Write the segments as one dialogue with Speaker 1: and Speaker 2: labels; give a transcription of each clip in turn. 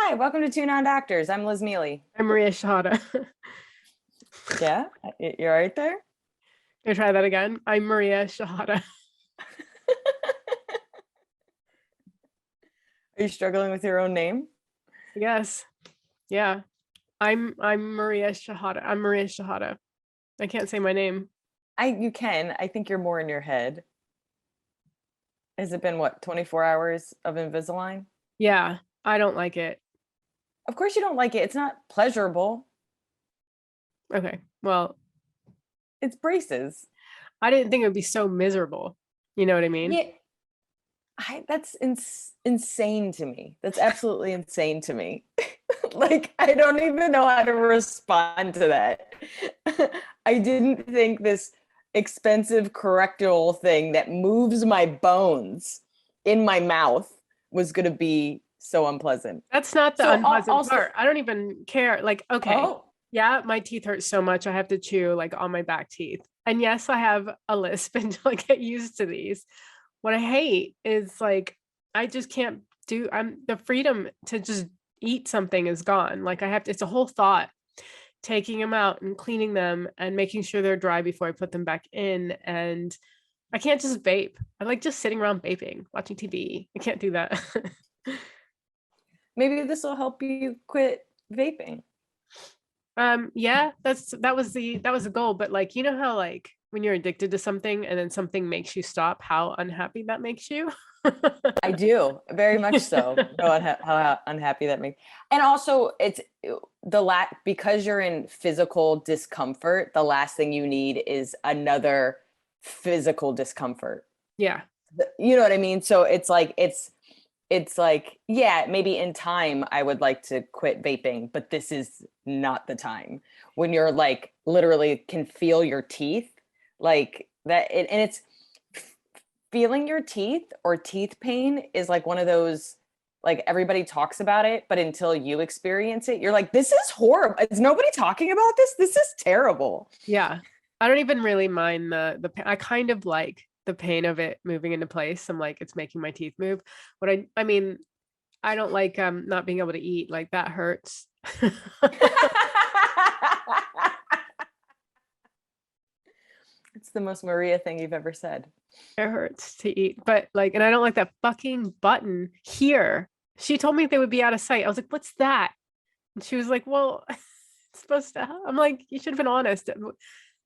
Speaker 1: Hi, welcome to Two Non-Doctors. I'm Liz Mealy.
Speaker 2: I'm Maria Shahada.
Speaker 1: Yeah, you're right there.
Speaker 2: Can I try that again? I'm Maria Shahada.
Speaker 1: Are you struggling with your own name?
Speaker 2: Yes. Yeah. I'm Maria Shahada. I'm Maria Shahada. I can't say my name.
Speaker 1: You can. I think you're more in your head. Has it been what, 24 hours of Invisalign?
Speaker 2: Yeah. I don't like it.
Speaker 1: Of course you don't like it. It's not pleasurable.
Speaker 2: Okay. Well,
Speaker 1: It's braces.
Speaker 2: I didn't think it would be so miserable. You know what I mean?
Speaker 1: Yeah, that's insane to me. That's absolutely insane to me. Like, I don't even know how to respond to that. I didn't think this expensive correctional thing that moves my bones in my mouth was going to be so unpleasant.
Speaker 2: That's not the
Speaker 1: So
Speaker 2: unpleasant
Speaker 1: also,
Speaker 2: part. I don't even care. Like, okay.
Speaker 1: oh,
Speaker 2: Yeah, my teeth hurt so much. I have to chew like on my back teeth. And yes, I have a lisp until I get used to these. What I hate is like I just can't do I'm the freedom to just eat something is gone. Like I have to, it's a whole thought taking them out and cleaning them and making sure they're dry before I put them back in. And I can't just vape. I like just sitting around vaping, watching TV. I can't do that.
Speaker 1: maybe this will help you quit vaping.
Speaker 2: Yeah, that was the goal. But like, you know how like when you're addicted to something and then something makes you stop, how unhappy that makes you?
Speaker 1: I do very much so. No, how unhappy that makes. And also, it's because you're in physical discomfort. The last thing you need is another physical discomfort.
Speaker 2: Yeah.
Speaker 1: You know what I mean? So it's like, yeah, maybe in time I would like to quit vaping, but this is not the time when you're like literally can feel your teeth like that. And it's feeling your teeth or teeth pain is like one of those, like everybody talks about it, but until you experience it, you're like, this is horrible. Is nobody talking about this? This is terrible.
Speaker 2: Yeah. I don't even really mind I kind of like the pain of it moving into place. I'm like, it's making my teeth move. But I mean, I don't like not being able to eat. Like that hurts.
Speaker 1: It's the most Maria thing you've ever said.
Speaker 2: It hurts to eat. But like, and I don't like that fucking button here. She told me they would be out of sight. I was like, what's that? And she was like, well, it's supposed to help. I'm like, you should have been honest.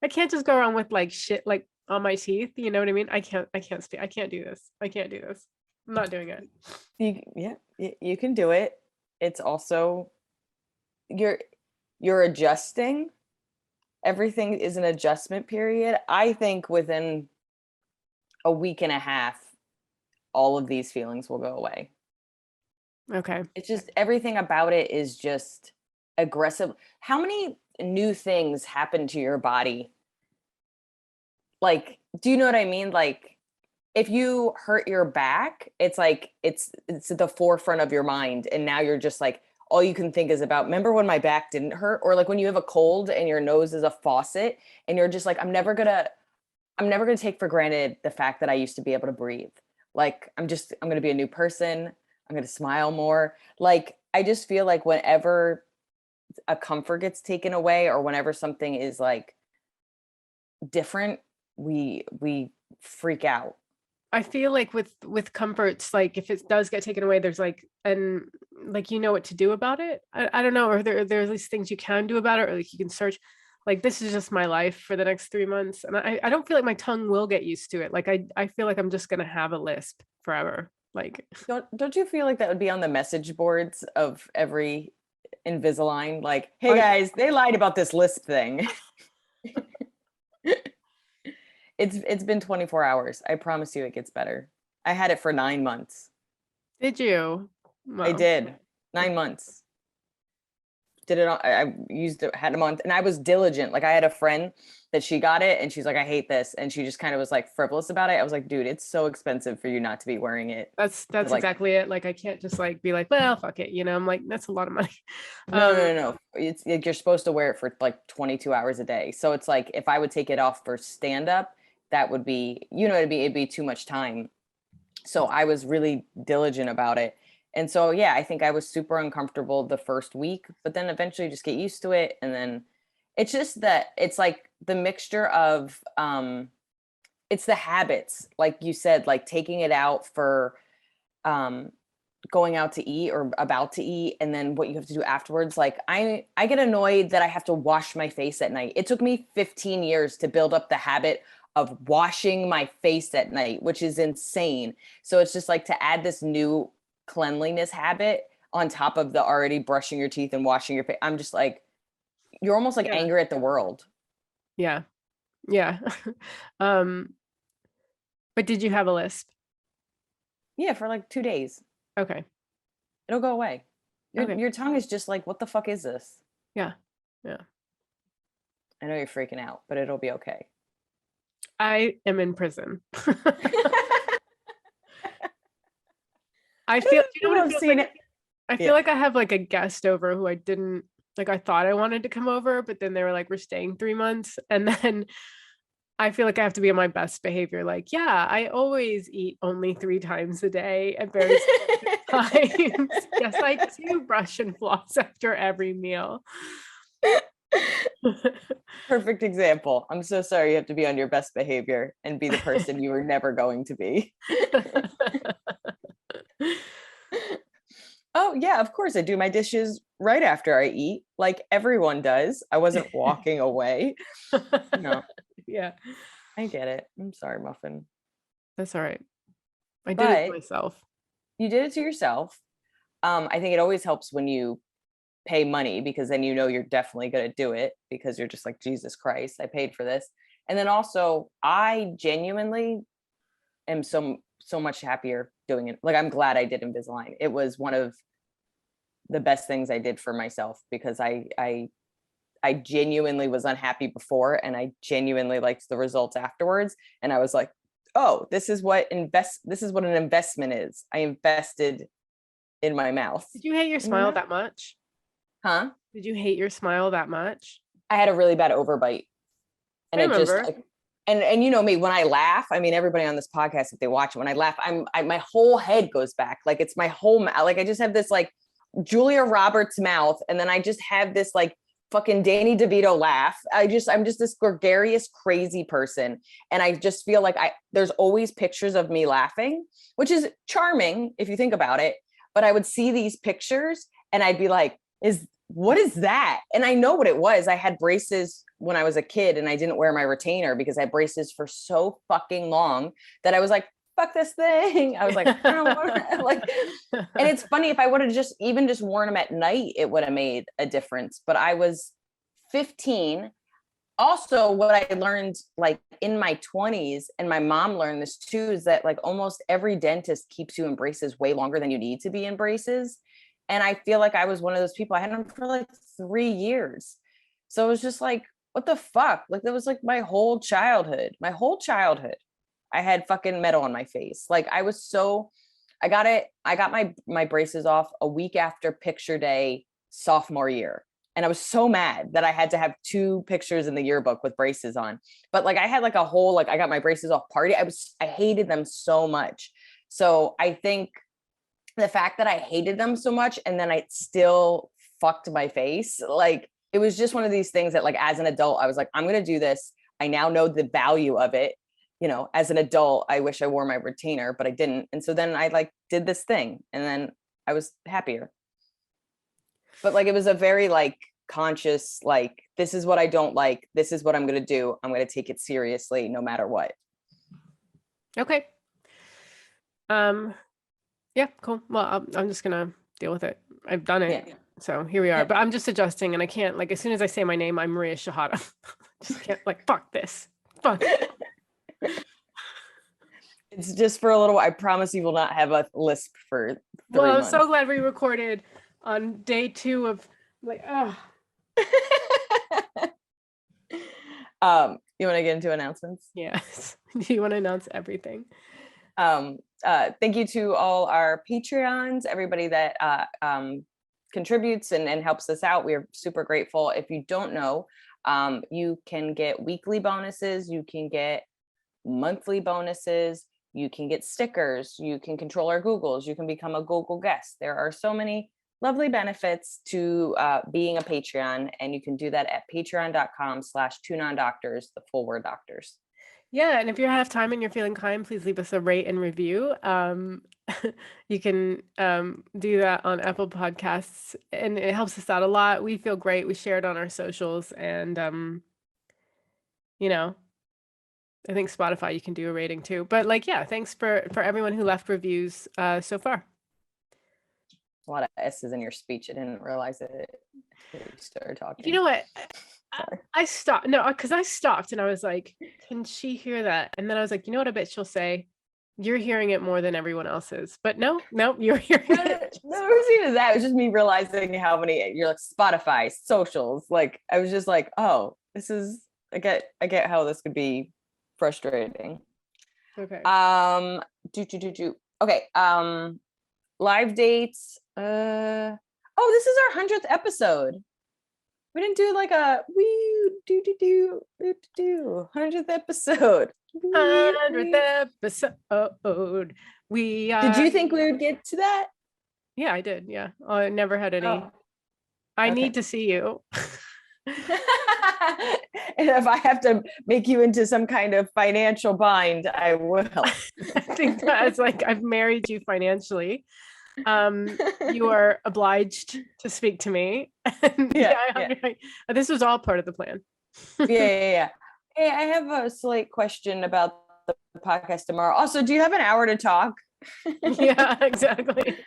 Speaker 2: I can't just go around with like shit like on my teeth. You know what I mean? I can't stay. I can't do this. I can't do this. I'm not doing it.
Speaker 1: Yeah, you can do it. It's also you're you're adjusting. Everything is an adjustment period. I think within a week and a half, all of these feelings will go away.
Speaker 2: Okay.
Speaker 1: It's just everything about it is just aggressive. How many new things happen to your body? Like, do you know what I mean? Like, if you hurt your back, it's like it's at the forefront of your mind, and now you're just like all you can think is about. Remember when my back didn't hurt, or like when you have a cold and your nose is a faucet, and you're just like, I'm never gonna take for granted the fact that I used to be able to breathe. Like I'm gonna be a new person. I'm gonna smile more. Like I just feel like whenever a comfort gets taken away, or whenever something is like different, we freak out.
Speaker 2: I feel like with comforts, like if it does get taken away, there's like and like you know what to do about it. I don't know, or there's these things you can do about it, or like you can search. Like this is just my life for the next 3 months, and I don't feel like my tongue will get used to it. Like I feel like I'm just gonna have a lisp forever. Like
Speaker 1: Don't you feel like that would be on the message boards of every Invisalign? Like, hey
Speaker 2: I
Speaker 1: guys, they lied about this lisp thing. It's been 24 hours. I promise you it gets better. I had it for 9 months.
Speaker 2: did you?
Speaker 1: I
Speaker 2: Well,
Speaker 1: did. 9 months. Did it on, I used it, had a month, and I was diligent. Like I had a friend that she got it and she's like, I hate this. And she just kind of was like frivolous about it. I was like, dude, it's so expensive for you not to be wearing it.
Speaker 2: that's
Speaker 1: Like,
Speaker 2: exactly it. Like I can't just like be like, well, fuck it. You know, I'm like, that's a lot of money.
Speaker 1: no,
Speaker 2: Um,
Speaker 1: no, no, no. It's like you're supposed to wear it for like 22 hours a day. So it's like if I would take it off for stand up, that would be, it'd be too much time. So I was really diligent about it. And so, yeah, I think I was super uncomfortable the first week, but then eventually you just get used to it. And then it's just that it's like the mixture of, it's the habits, like you said, like taking it out for, going out to eat or about to eat, and then what you have to do afterwards. Like I get annoyed that I have to wash my face at night. It took me 15 years to build up the habit of washing my face at night, which is insane. So it's just like to add this new cleanliness habit on top of the already brushing your teeth and washing your face. I'm just like, you're almost like
Speaker 2: Yeah.
Speaker 1: angry at the world.
Speaker 2: Yeah. Yeah. But did you have a lisp?
Speaker 1: Yeah, for like 2 days.
Speaker 2: Okay.
Speaker 1: It'll go away.
Speaker 2: Okay.
Speaker 1: Your tongue is just like, what the fuck is this?
Speaker 2: Yeah. Yeah.
Speaker 1: I know you're freaking out, but it'll be okay.
Speaker 2: I am in prison. I feel, you know what it feels like? I feel like I have like a guest over who I didn't, like I thought I wanted to come over, but then they were like, we're staying 3 months. And then I feel like I have to be on my best behavior. Like, yeah, I always eat only 3 times a day at very specific times. Yes, I do brush and floss after every meal.
Speaker 1: Perfect example. I'm so sorry you have to be on your best behavior and be the person you were never going to be. Oh, yeah, of course. I do my dishes right after I eat, like everyone does. I wasn't walking away. No,
Speaker 2: Yeah,
Speaker 1: I get it. I'm sorry, Muffin.
Speaker 2: that's all right. I did it to
Speaker 1: But
Speaker 2: myself.
Speaker 1: you did it to yourself. I think it always helps when you pay money, because then you know you're definitely going to do it, because you're just like, Jesus Christ, I paid for this. And then also, I genuinely am so much happier doing it. Like, I'm glad I did Invisalign. It was one of the best things I did for myself, because I genuinely was unhappy before, and I genuinely liked the results afterwards. And I was like, oh, this is what an investment is. I invested in my mouth.
Speaker 2: Did you hate your smile that much?
Speaker 1: Huh?
Speaker 2: Did you hate your smile that much?
Speaker 1: I had a really bad overbite. And
Speaker 2: I
Speaker 1: it just
Speaker 2: remember.
Speaker 1: and you know me, when I laugh, I mean, everybody on this podcast, if they watch it, when I laugh, my whole head goes back. Like, it's my whole like, I just have this like Julia Roberts mouth, and then I just have this like fucking Danny DeVito laugh. I'm just this gregarious, crazy person. And I just feel like there's always pictures of me laughing, which is charming if you think about it. But I would see these pictures and I'd be like, what is that? And I know what it was. I had braces when I was a kid, and I didn't wear my retainer because I had braces for so fucking long that I was like, fuck this thing. I was like, I don't want like, and it's funny, if I would have just worn them at night, it would have made a difference. But I was 15. Also, what I learned like in my 20s, and my mom learned this too, is that like almost every dentist keeps you in braces way longer than you need to be in braces. And I feel like I was one of those people. I had them for like 3 years. So it was just like, what the fuck? Like, that was like my whole childhood. I had fucking metal on my face. Like, I got my braces off a week after picture day sophomore year. And I was so mad that I had to have 2 pictures in the yearbook with braces on. But like, I had like a whole, like, I got my braces off party. I hated them so much. So I think the fact that I hated them so much, and then I still fucked my face, like, it was just one of these things that, like, as an adult, I was like, I'm going to do this. I now know the value of it. You know, as an adult, I wish I wore my retainer, but I didn't. And so then I like did this thing, and then I was happier. But like, it was a very like conscious, like, this is what I don't like. This is what I'm going to do. I'm going to take it seriously no matter what.
Speaker 2: Okay. Yeah, cool. Well, I'm just gonna deal with it. I've done it.
Speaker 1: Yeah.
Speaker 2: So here we are.
Speaker 1: Yeah.
Speaker 2: But I'm just adjusting, and I can't, like, as soon as I say my name, I'm Maria Shahada. Just can't, like, fuck this. Fuck.
Speaker 1: It's just for a little, I promise you will not have a lisp for 3
Speaker 2: Well, I'm
Speaker 1: months.
Speaker 2: so glad we recorded on day 2 of, like, oh.
Speaker 1: You want to get into announcements?
Speaker 2: Yes. Do you want to announce everything?
Speaker 1: Thank you to all our Patreons, everybody that contributes and helps us out. We are super grateful. If you don't know, you can get weekly bonuses, you can get monthly bonuses, You can get stickers. You can control our Googles. You can become a Google guest. There are so many lovely benefits to being a Patreon, and you can do that at patreon.com/2nondoctors, the full word doctors.
Speaker 2: Yeah, and if you have time and you're feeling kind, please leave us a rate and review. You can do that on Apple Podcasts, and it helps us out a lot. We feel great. We share it on our socials, and you know, I think Spotify you can do a rating too. But like, yeah, thanks for everyone who left reviews so far.
Speaker 1: A lot of S's in your speech. I didn't realize it until you started talking.
Speaker 2: You know what?
Speaker 1: Sorry.
Speaker 2: I stopped. No, because I stopped and I was like, can she hear that? And then I was like, you know what? I bet she'll say, you're hearing it more than everyone else is. But no, you're hearing it.
Speaker 1: No, it was even that. It was just me realizing how many you're like Spotify, socials. Like I was just like, oh, this is I get how this could be frustrating.
Speaker 2: Okay.
Speaker 1: Okay. Live dates. Oh, this is our 100th episode. We didn't do like a 100th episode.
Speaker 2: 100th episode.
Speaker 1: Did you think we would get to that?
Speaker 2: Yeah, I did. Yeah. I never had any.
Speaker 1: Oh.
Speaker 2: I need to see you.
Speaker 1: And if I have to make you into some kind of financial bind, I will.
Speaker 2: I think that's like I've married you financially. You are obliged to speak to me. This was all part of the plan.
Speaker 1: Yeah. Hey, I have a slight question about the podcast tomorrow. Also, do you have an hour to talk?
Speaker 2: Yeah, exactly.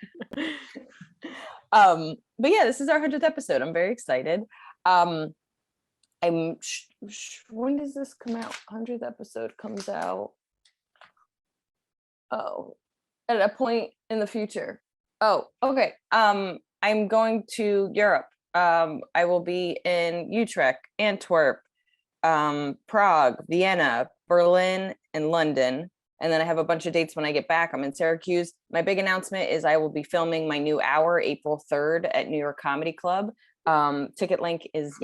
Speaker 1: But yeah, this is our 100th episode. I'm very excited. When does this come out? 100th episode comes out. Oh, at a point in the future. Oh, okay. I'm going to Europe. I will be in Utrecht, Antwerp, Prague, Vienna, Berlin, and London. And then I have a bunch of dates when I get back. I'm in Syracuse. My big announcement is I will be filming my new hour April 3rd at New York Comedy Club. Ticket link is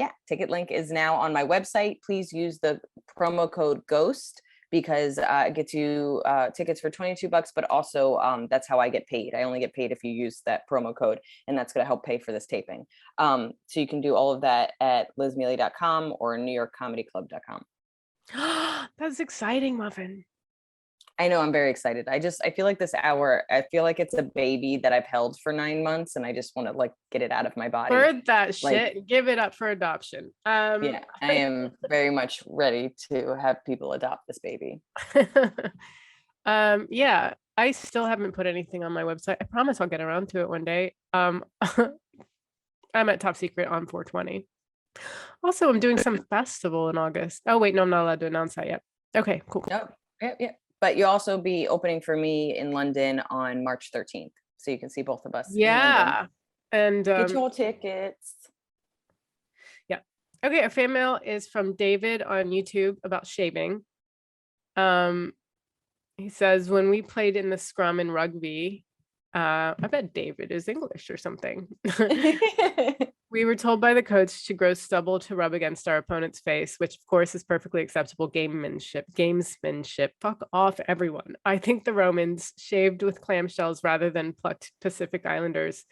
Speaker 1: now on my website. Please use the promo code GHOST because it gets you tickets for $22, but also that's how I get paid. I only get paid if you use that promo code, and that's going to help pay for this taping. So you can do all of that at lizmealy.com or newyorkcomedyclub.com.
Speaker 2: That's exciting, Muffin.
Speaker 1: I know, I'm very excited. I feel like this hour, I feel like it's a baby that I've held for 9 months and I just want to like get it out of my body.
Speaker 2: Heard that shit. Give it up for adoption.
Speaker 1: Yeah, I am very much ready to have people adopt this baby.
Speaker 2: Yeah, I still haven't put anything on my website. I promise I'll get around to it one day. I'm at Top Secret on 420. Also, I'm doing some festival in August. Oh wait, no, I'm not allowed to announce that yet. Okay, cool.
Speaker 1: Yep. But you'll also be opening for me in London on March 13th. So you can see both of us.
Speaker 2: Yeah. And
Speaker 1: get your tickets.
Speaker 2: Yeah. Okay, a fan mail is from David on YouTube about shaving. He says, when we played in the scrum in rugby, I bet David is English or something. We were told by the coach to grow stubble to rub against our opponent's face, which of course is perfectly acceptable gamesmanship. Fuck off, everyone. I think the Romans shaved with clamshells rather than plucked Pacific Islanders.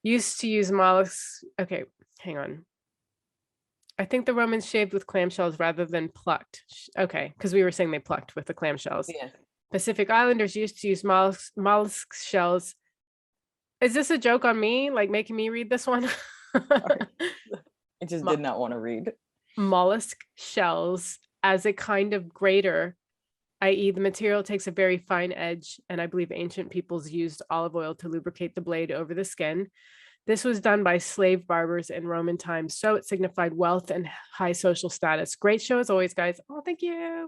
Speaker 2: Used to use mollusks. Okay, hang on. I think the Romans shaved with clamshells rather than plucked. Okay, because we were saying they plucked with the clamshells.
Speaker 1: Yeah.
Speaker 2: Pacific Islanders used to use mollusk shells. Is this a joke on me? Like making me read this one?
Speaker 1: I just did not want to read.
Speaker 2: Mollusk shells as a kind of grater, i.e. the material takes a very fine edge, and I believe ancient peoples used olive oil to lubricate the blade over the skin. This was done by slave barbers in Roman times, so it signified wealth and high social status. Great show as always, guys. Oh, thank you.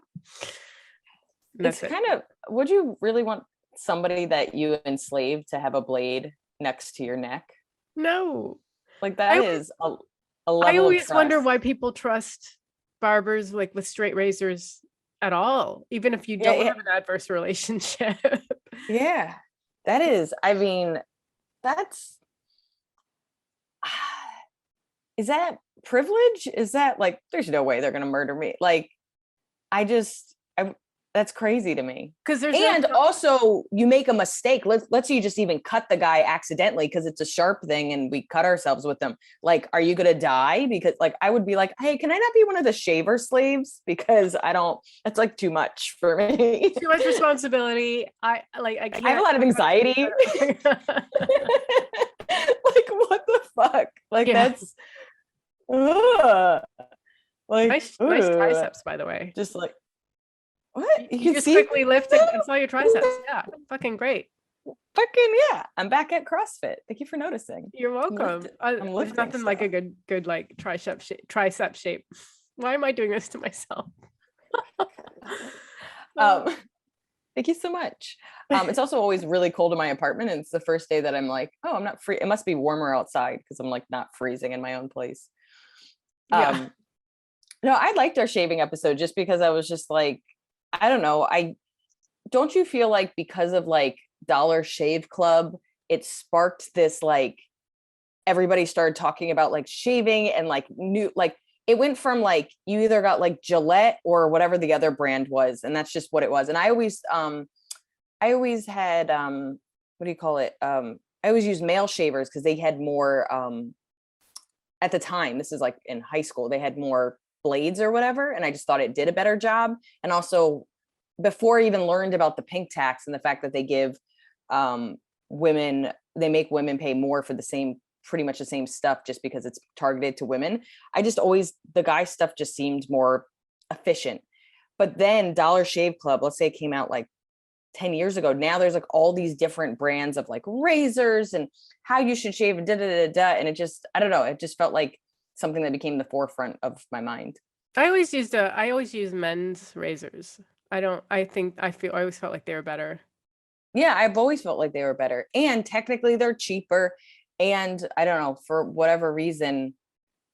Speaker 1: It's kind of, would you really want somebody that you enslaved to have a blade next to your neck?
Speaker 2: No.
Speaker 1: Like that is a level
Speaker 2: I always
Speaker 1: of trust.
Speaker 2: wonder why people trust barbers like with straight razors at all, even if you don't have an adverse relationship.
Speaker 1: Yeah, that is, I mean, that's, is that privilege? Is that like, there's no way they're going to murder me. Like, That's crazy to me.
Speaker 2: Because there's
Speaker 1: And also you make a mistake. Let's say you just even cut the guy accidentally because it's a sharp thing and we cut ourselves with them. Like, are you gonna die? Because like I would be like, hey, can I not be one of the shaver slaves? Because I don't, that's like too much for me.
Speaker 2: too much responsibility. I can't.
Speaker 1: I have a lot of anxiety. Like, what the fuck? Like, that's ugh. Like
Speaker 2: nice triceps, by the way.
Speaker 1: just like, what?
Speaker 2: You just quickly lifted and saw your triceps. Yeah, fucking great.
Speaker 1: Fucking yeah. I'm back at CrossFit. Thank you for noticing.
Speaker 2: You're welcome. There's nothing like a good like tricep shape. Why am I doing this to myself?
Speaker 1: Thank you so much. It's also always really cold in my apartment, and it's the first day that I'm like, oh, I'm not free. It must be warmer outside because I'm like not freezing in my own place. No, I liked our shaving episode just because I was just like, I don't know. Don't you feel like because of like Dollar Shave Club, it sparked this like everybody started talking about like shaving and like new like it went from like you either got like Gillette or whatever the other brand was, and that's just what it was. And I always had what do you call it? I always used male shavers because they had more at the time, this is like in high school, they had more blades or whatever, and I just thought it did a better job. And also before I even learned about the pink tax and the fact that they give women, they make women pay more for the same, pretty much the same stuff just because it's targeted to women. I just always, the guy stuff just seemed more efficient. But then Dollar Shave Club, let's say it came out like 10 years ago. Now there's like all these different brands of like razors and how you should shave and da da da da. And it just, I don't know, it just felt like something that became the forefront of my mind.
Speaker 2: I always use men's razors. I always felt like they were better.
Speaker 1: Yeah, I've always felt like they were better. And technically they're cheaper. And I don't know, for whatever reason,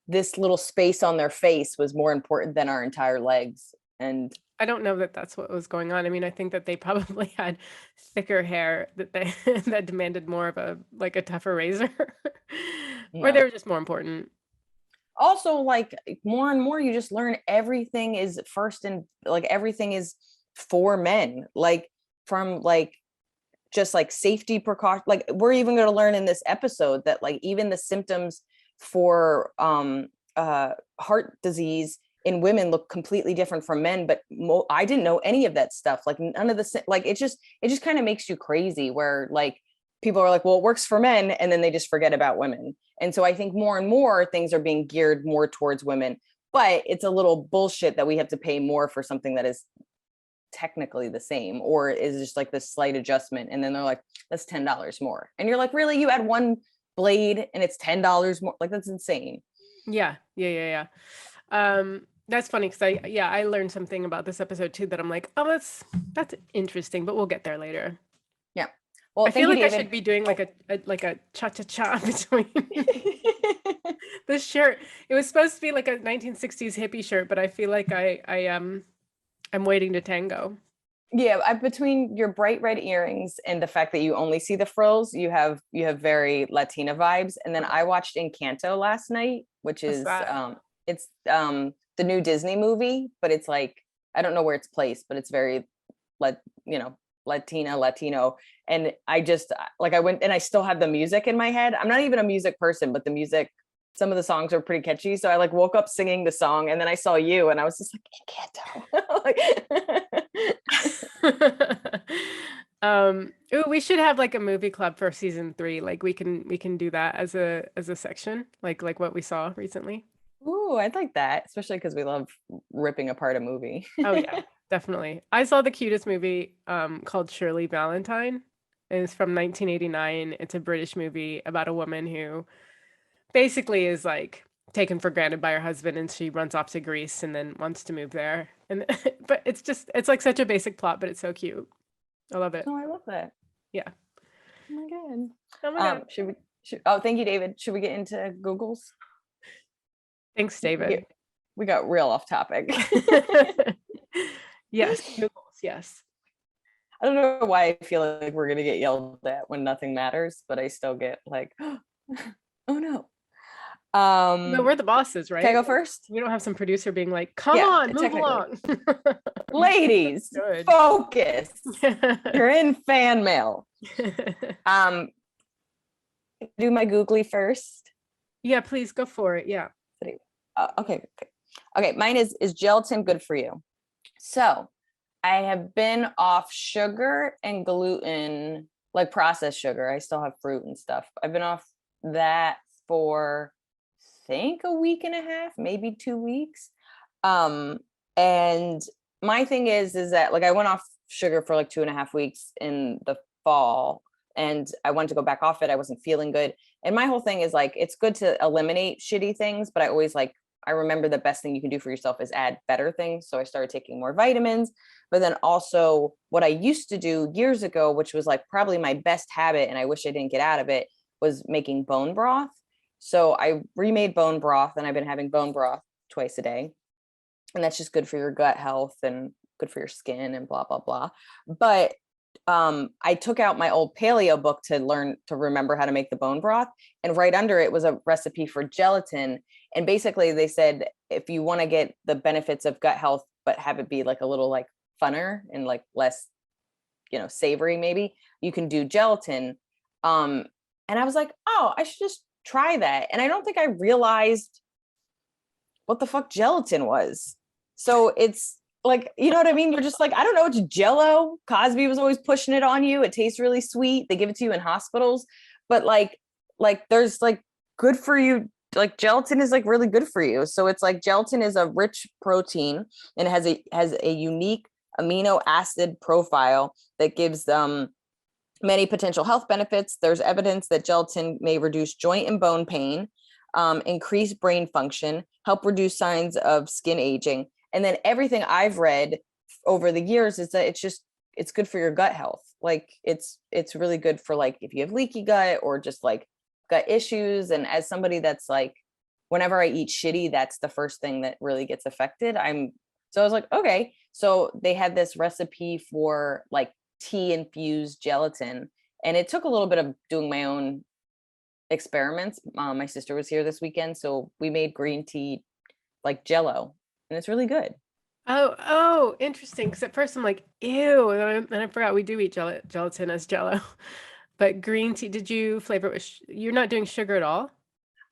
Speaker 1: this little space on their face was more important than our entire legs. And
Speaker 2: I don't know that that's what was going on. I mean, I think that they probably had thicker hair that they that demanded more of a like a tougher razor, or they were just more important.
Speaker 1: Also, like more and more, you just learn everything is first and like everything is for men. Like from like just like safety precaution. Like we're even going to learn in this episode that like even the symptoms for heart disease in women look completely different from men. But I didn't know any of that stuff. Like none of the like it just kind of makes you crazy where like people are like, well, it works for men, and then they just forget about women. And so I think more and more things are being geared more towards women, but it's a little bullshit that we have to pay more for something that is technically the same, or is just like this slight adjustment. And then they're like, that's $10 more. And you're like, really? You add one blade and it's $10 more? Like, that's insane.
Speaker 2: Yeah. That's funny because I learned something about this episode too that I'm like, oh, that's interesting, but we'll get there later.
Speaker 1: Yeah. Well,
Speaker 2: I feel like David. I should be doing like a cha-cha-cha between this shirt. It was supposed to be like a 1960s hippie shirt, but I feel like I'm waiting to tango.
Speaker 1: Yeah, between your bright red earrings and the fact that you only see the frills, you have very Latina vibes. And then I watched Encanto last night, which is it's the new Disney movie, but it's like I don't know where it's placed, but it's very Latino. And I just like I went and I still have the music in my head. I'm not even a music person, but the music, some of the songs are pretty catchy. So I like woke up singing the song, and then I saw you and I was just like,
Speaker 2: Ooh, we should have like a movie club for season 3. Like we can do that as a section, like what we saw recently.
Speaker 1: Ooh, I'd like that, especially because we love ripping apart a movie.
Speaker 2: Oh yeah, definitely. I saw the cutest movie called Shirley Valentine. It's from 1989. It's a British movie about a woman who basically is like taken for granted by her husband, and she runs off to Greece and then wants to move there. And but it's like such a basic plot, but it's so cute. I love it.
Speaker 1: Oh, I love that.
Speaker 2: Yeah.
Speaker 1: Oh my god.
Speaker 2: Oh my
Speaker 1: god. Thank you, David. Should we get into Googles?
Speaker 2: Thanks, David.
Speaker 1: We got real off topic.
Speaker 2: Yes, Googles, yes.
Speaker 1: I don't know why I feel like we're gonna get yelled at when nothing matters, but I still get like, oh no.
Speaker 2: No, we're the bosses,
Speaker 1: Can I
Speaker 2: right?
Speaker 1: go first?
Speaker 2: We don't have some producer being like, come
Speaker 1: Yeah,
Speaker 2: on, move
Speaker 1: technically.
Speaker 2: along.
Speaker 1: Ladies,
Speaker 2: Good.
Speaker 1: focus. You're in fan mail. Do my googly first.
Speaker 2: Yeah, please go for it. Yeah.
Speaker 1: Okay. Mine is gelatin good for you? So I have been off sugar and gluten, like processed sugar. I still have fruit and stuff. I've been off that for, I think, a week and a half, maybe 2 weeks. And my thing is that like I went off sugar for like 2.5 weeks in the fall, and I wanted to go back off it. I wasn't feeling good. And my whole thing is like, it's good to eliminate shitty things, but I always like, I remember the best thing you can do for yourself is add better things. So I started taking more vitamins, but then also what I used to do years ago, which was like probably my best habit, and I wish I didn't get out of it, was making bone broth. So I remade bone broth, and I've been having bone broth twice a day. And that's just good for your gut health and good for your skin and blah, blah, blah. But I took out my old paleo book to remember how to make the bone broth, and right under it was a recipe for gelatin. And basically they said, if you want to get the benefits of gut health but have it be like a little like funner and like less, savory, maybe you can do gelatin. And I was like, oh, I should just try that. And I don't think I realized what the fuck gelatin was. So it's like, you know what I mean? You're just like, I don't know, it's Jello. Cosby was always pushing it on you. It tastes really sweet. They give it to you in hospitals, but like there's like good for you. Like gelatin is like really good for you. So it's like gelatin is a rich protein, and it has a unique amino acid profile that gives many potential health benefits. There's evidence that gelatin may reduce joint and bone pain, increase brain function, help reduce signs of skin aging. And then everything I've read over the years is that it's good for your gut health. Like it's really good for like if you have leaky gut or just like gut issues. And as somebody that's like, whenever I eat shitty, that's the first thing that really gets affected. So I was like, okay. So they had this recipe for like tea infused gelatin, and it took a little bit of doing my own experiments. My sister was here this weekend, so we made green tea like Jello, and it's really good.
Speaker 2: Oh, interesting. Because at first I'm like, ew, and I forgot we do eat gelatin as Jello. But green tea, did you flavor it with you're not doing sugar at all?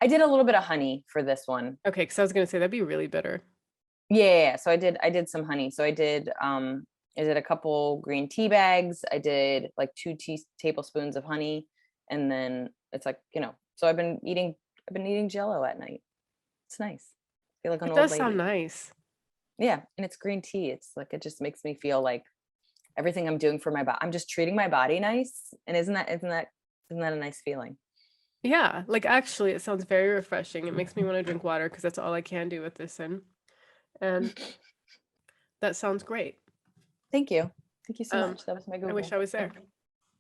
Speaker 1: I did a little bit of honey for this one.
Speaker 2: Okay, because I was gonna say that'd be really bitter.
Speaker 1: Yeah. So I did some honey. So I did a couple green tea bags. I did like 2 tablespoons of honey, and then it's like, so I've been eating Jello at night. It's nice. I feel like an
Speaker 2: It
Speaker 1: old
Speaker 2: does sound
Speaker 1: lady.
Speaker 2: nice.
Speaker 1: Yeah, and it's green tea. It's like, it just makes me feel like everything I'm doing for my body, I'm just treating my body nice. And isn't that a nice feeling?
Speaker 2: Yeah, like actually it sounds very refreshing. It makes me want to drink water because that's all I can do with this and that sounds great.
Speaker 1: Thank you. Thank you so
Speaker 2: Um,
Speaker 1: much. That was my
Speaker 2: I wish
Speaker 1: Google.
Speaker 2: I was there.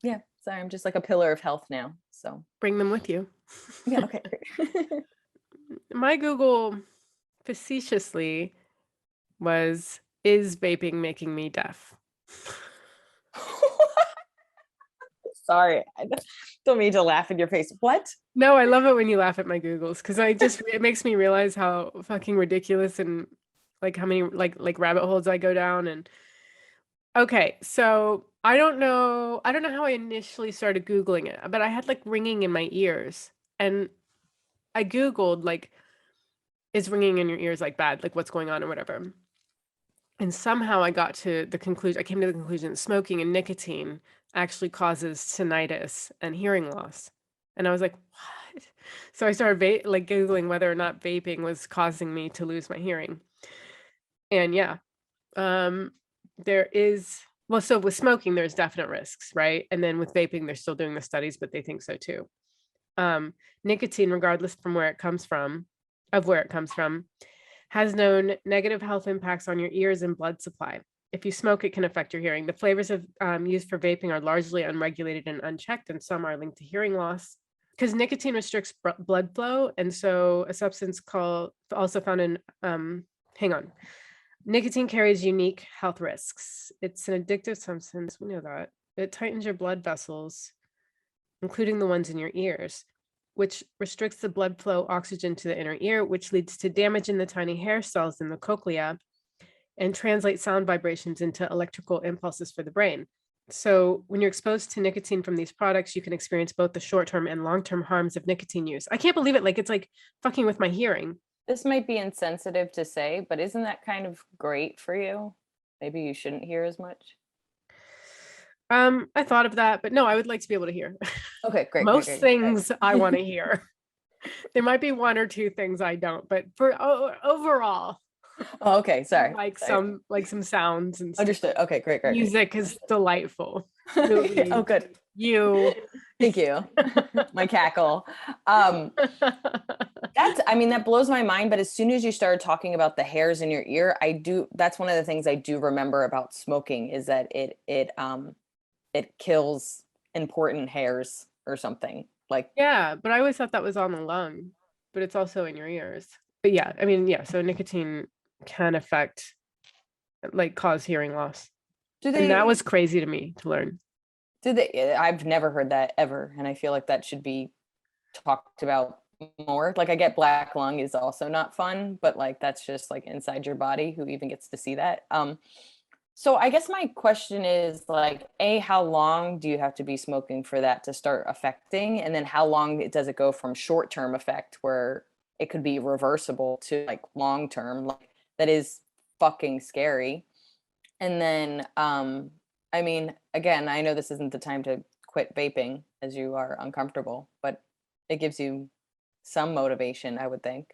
Speaker 1: Yeah. Sorry, I'm just like a pillar of health now. So
Speaker 2: Bring them with you.
Speaker 1: yeah, okay.
Speaker 2: My Google facetiously was, is vaping making me deaf?
Speaker 1: Sorry. I don't mean to laugh in your face. What?
Speaker 2: No, I love it when you laugh at my Googles because it makes me realize how fucking ridiculous and like how many like rabbit holes I go down. And okay, so I don't know how I initially started Googling it, but I had like ringing in my ears, and I Googled like, is ringing in your ears like bad, like what's going on or whatever. And somehow I got to the conclusion, I came to the conclusion that smoking and nicotine actually causes tinnitus and hearing loss. And I was like, what? So I started like Googling whether or not vaping was causing me to lose my hearing. And yeah, um, there is, well, so with smoking, there's definite risks, right? And then with vaping, they're still doing the studies, but they think so too. Nicotine, regardless from where it comes from, has known negative health impacts on your ears and blood supply. If you smoke, it can affect your hearing. The flavors used for vaping are largely unregulated and unchecked, and some are linked to hearing loss. Because nicotine restricts blood flow, and so a substance called, also found in, nicotine carries unique health risks. It's an addictive substance, we know that. It tightens your blood vessels, including the ones in your ears, which restricts the blood flow oxygen to the inner ear, which leads to damage in the tiny hair cells in the cochlea and translates sound vibrations into electrical impulses for the brain. So when you're exposed to nicotine from these products, you can experience both the short-term and long-term harms of nicotine use. I can't believe it. Like, it's like fucking with my hearing.
Speaker 1: This might be insensitive to say, but isn't that kind of great for you? Maybe you shouldn't hear as much.
Speaker 2: I thought of that, but no, I would like to be able to hear.
Speaker 1: Okay, great.
Speaker 2: Most
Speaker 1: great.
Speaker 2: things I want to hear. There might be one or two things I don't, but for overall,
Speaker 1: Oh, okay, sorry.
Speaker 2: Sorry. some sounds and
Speaker 1: Understood. Okay, great.
Speaker 2: Music is delightful.
Speaker 1: Oh, good.
Speaker 2: You.
Speaker 1: Thank you. My cackle. That blows my mind. But as soon as you started talking about the hairs in your ear, that's one of the things I do remember about smoking is that it kills important hairs or something. Like,
Speaker 2: yeah, but I always thought that was on the lung, but it's also in your ears. But yeah, I mean, yeah, so nicotine can affect, like, cause hearing loss. And that was crazy to me to learn.
Speaker 1: I've never heard that ever, and I feel like that should be talked about more. Like, I get black lung is also not fun, but like that's just like inside your body. Who even gets to see that? So I guess my question is like, how long do you have to be smoking for that to start affecting? And then how long does it go from short-term effect where it could be reversible to like long-term? Like, that is fucking scary. And then, I mean, again, I know this isn't the time to quit vaping as you are uncomfortable, but it gives you some motivation, I would think.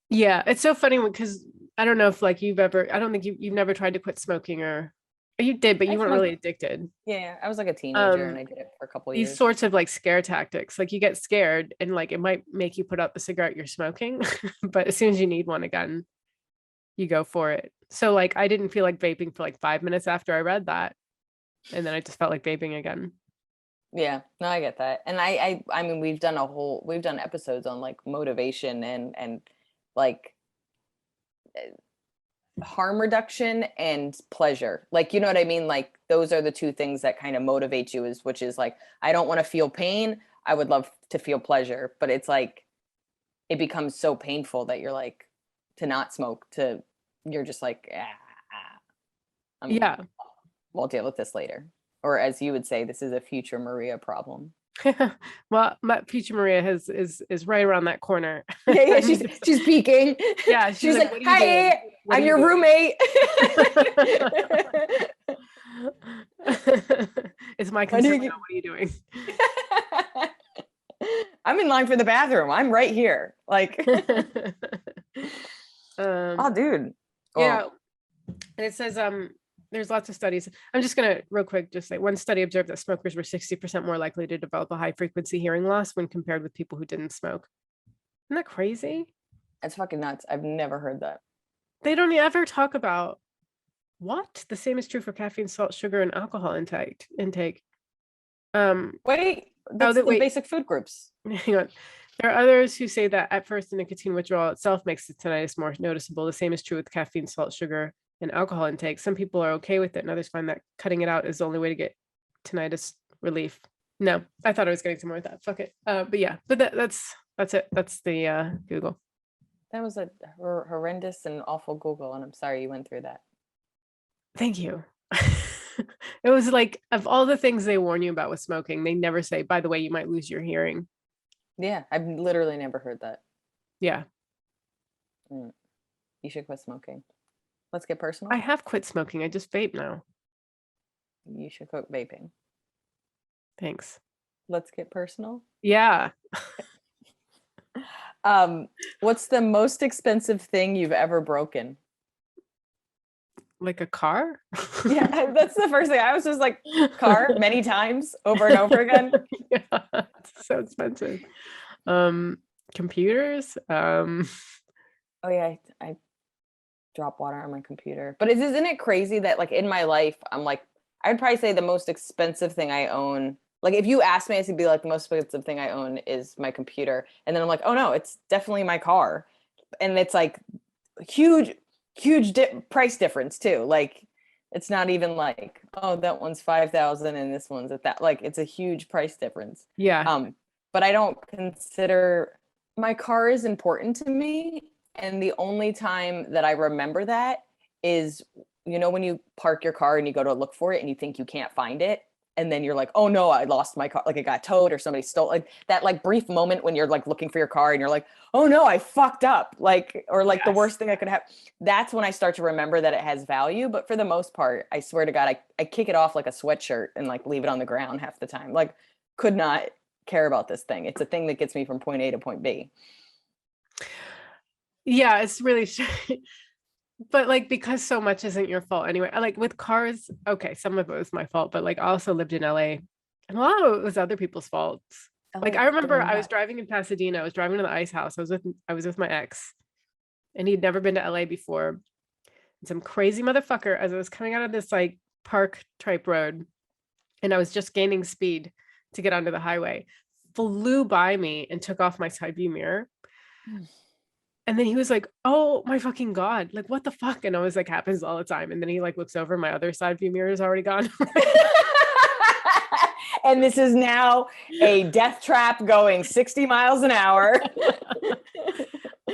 Speaker 2: Yeah, it's so funny because I don't know if like I don't think you've never tried to quit smoking, or you did, but you weren't really addicted.
Speaker 1: Yeah, I was like a teenager and I did it for a couple of years.
Speaker 2: These sorts of like scare tactics, like you get scared and like it might make you put out the cigarette you're smoking, but as soon as you need one again, you go for it. So like I didn't feel like vaping for like 5 minutes after I read that, and then I just felt like vaping again.
Speaker 1: Yeah, no, I get that. And I mean, we've done episodes on like motivation and like harm reduction and pleasure. Like, you know what I mean? Like, those are the two things that kind of motivate you, which is like, I don't want to feel pain. I would love to feel pleasure, but it's like, it becomes so painful that you're like, to not smoke, you're just like,
Speaker 2: Yeah.
Speaker 1: We'll deal with this later. Or as you would say, this is a future Maria problem.
Speaker 2: Well, my future Maria is right around that corner.
Speaker 1: Yeah, she's peeking.
Speaker 2: Yeah,
Speaker 1: she's like, "Hi, I'm your roommate."
Speaker 2: It's my concern. What are you doing?
Speaker 1: I'm in line for the bathroom. I'm right here. Like, oh, dude.
Speaker 2: Yeah, and it says there's lots of studies. I'm just gonna real quick just say one study observed that smokers were 60% more likely to develop a high frequency hearing loss when compared with people who didn't smoke. Isn't that crazy?
Speaker 1: That's fucking nuts. I've never heard that.
Speaker 2: They don't ever talk about what the same is true for caffeine, salt, sugar, and alcohol intake.
Speaker 1: Wait, that's the basic food groups.
Speaker 2: Hang on. There are others who say that at first the nicotine withdrawal itself makes the tinnitus more noticeable. The same is true with caffeine, salt, sugar, and alcohol intake. Some people are okay with it, and others find that cutting it out is the only way to get tinnitus relief. No, I thought I was getting somewhere with that. Fuck it. But yeah, but that's it. That's the Google.
Speaker 1: That was a horrendous and awful Google, and I'm sorry you went through that.
Speaker 2: Thank you. It was like, of all the things they warn you about with smoking, they never say, by the way, you might lose your hearing.
Speaker 1: Yeah, I've literally never heard that.
Speaker 2: Yeah.
Speaker 1: You should quit smoking. Let's get personal.
Speaker 2: I have quit smoking. I just vape now.
Speaker 1: You should quit vaping.
Speaker 2: Thanks.
Speaker 1: Let's get personal.
Speaker 2: Yeah.
Speaker 1: What's the most expensive thing you've ever broken?
Speaker 2: Like a car?
Speaker 1: Yeah, that's the first thing. I was just like, car many times over and over again.
Speaker 2: Yeah, it's so expensive. Computers. Oh
Speaker 1: yeah, I drop water on my computer. But isn't it crazy that like in my life, I'm like, I'd probably say the most expensive thing I own. Like if you asked me, I'd be like, the most expensive thing I own is my computer. And then I'm like, oh no, it's definitely my car. And it's like huge price difference too. Like it's not even like, oh, that one's 5,000 and this one's at that. Like it's a huge price difference.
Speaker 2: Yeah.
Speaker 1: but I don't consider my car is important to me. And the only time that I remember that is, when you park your car and you go to look for it and you think you can't find it. And then you're like, oh no, I lost my car. Like it got towed or somebody stole, like that, like brief moment when you're like looking for your car and you're like, oh no, I fucked up. Like, or like the worst thing I could have. That's when I start to remember that it has value. But for the most part, I swear to God, I kick it off like a sweatshirt and like leave it on the ground half the time. Like could not care about this thing. It's a thing that gets me from point A to point B.
Speaker 2: Yeah, it's really but like because so much isn't your fault anyway. Like with cars, okay, some of it was my fault, but like I also lived in LA and a lot of it was other people's faults. Like I remember I was driving in Pasadena, I was driving to the ice house. I was with my ex and he'd never been to LA before. And some crazy motherfucker, as I was coming out of this like park type road and I was just gaining speed to get onto the highway, flew by me and took off my side view mirror. And then he was like, oh my fucking God, like what the fuck? And I was like, happens all the time. And then he like looks over, my other side view mirror is already gone.
Speaker 1: And this is now a death trap going 60 miles an hour.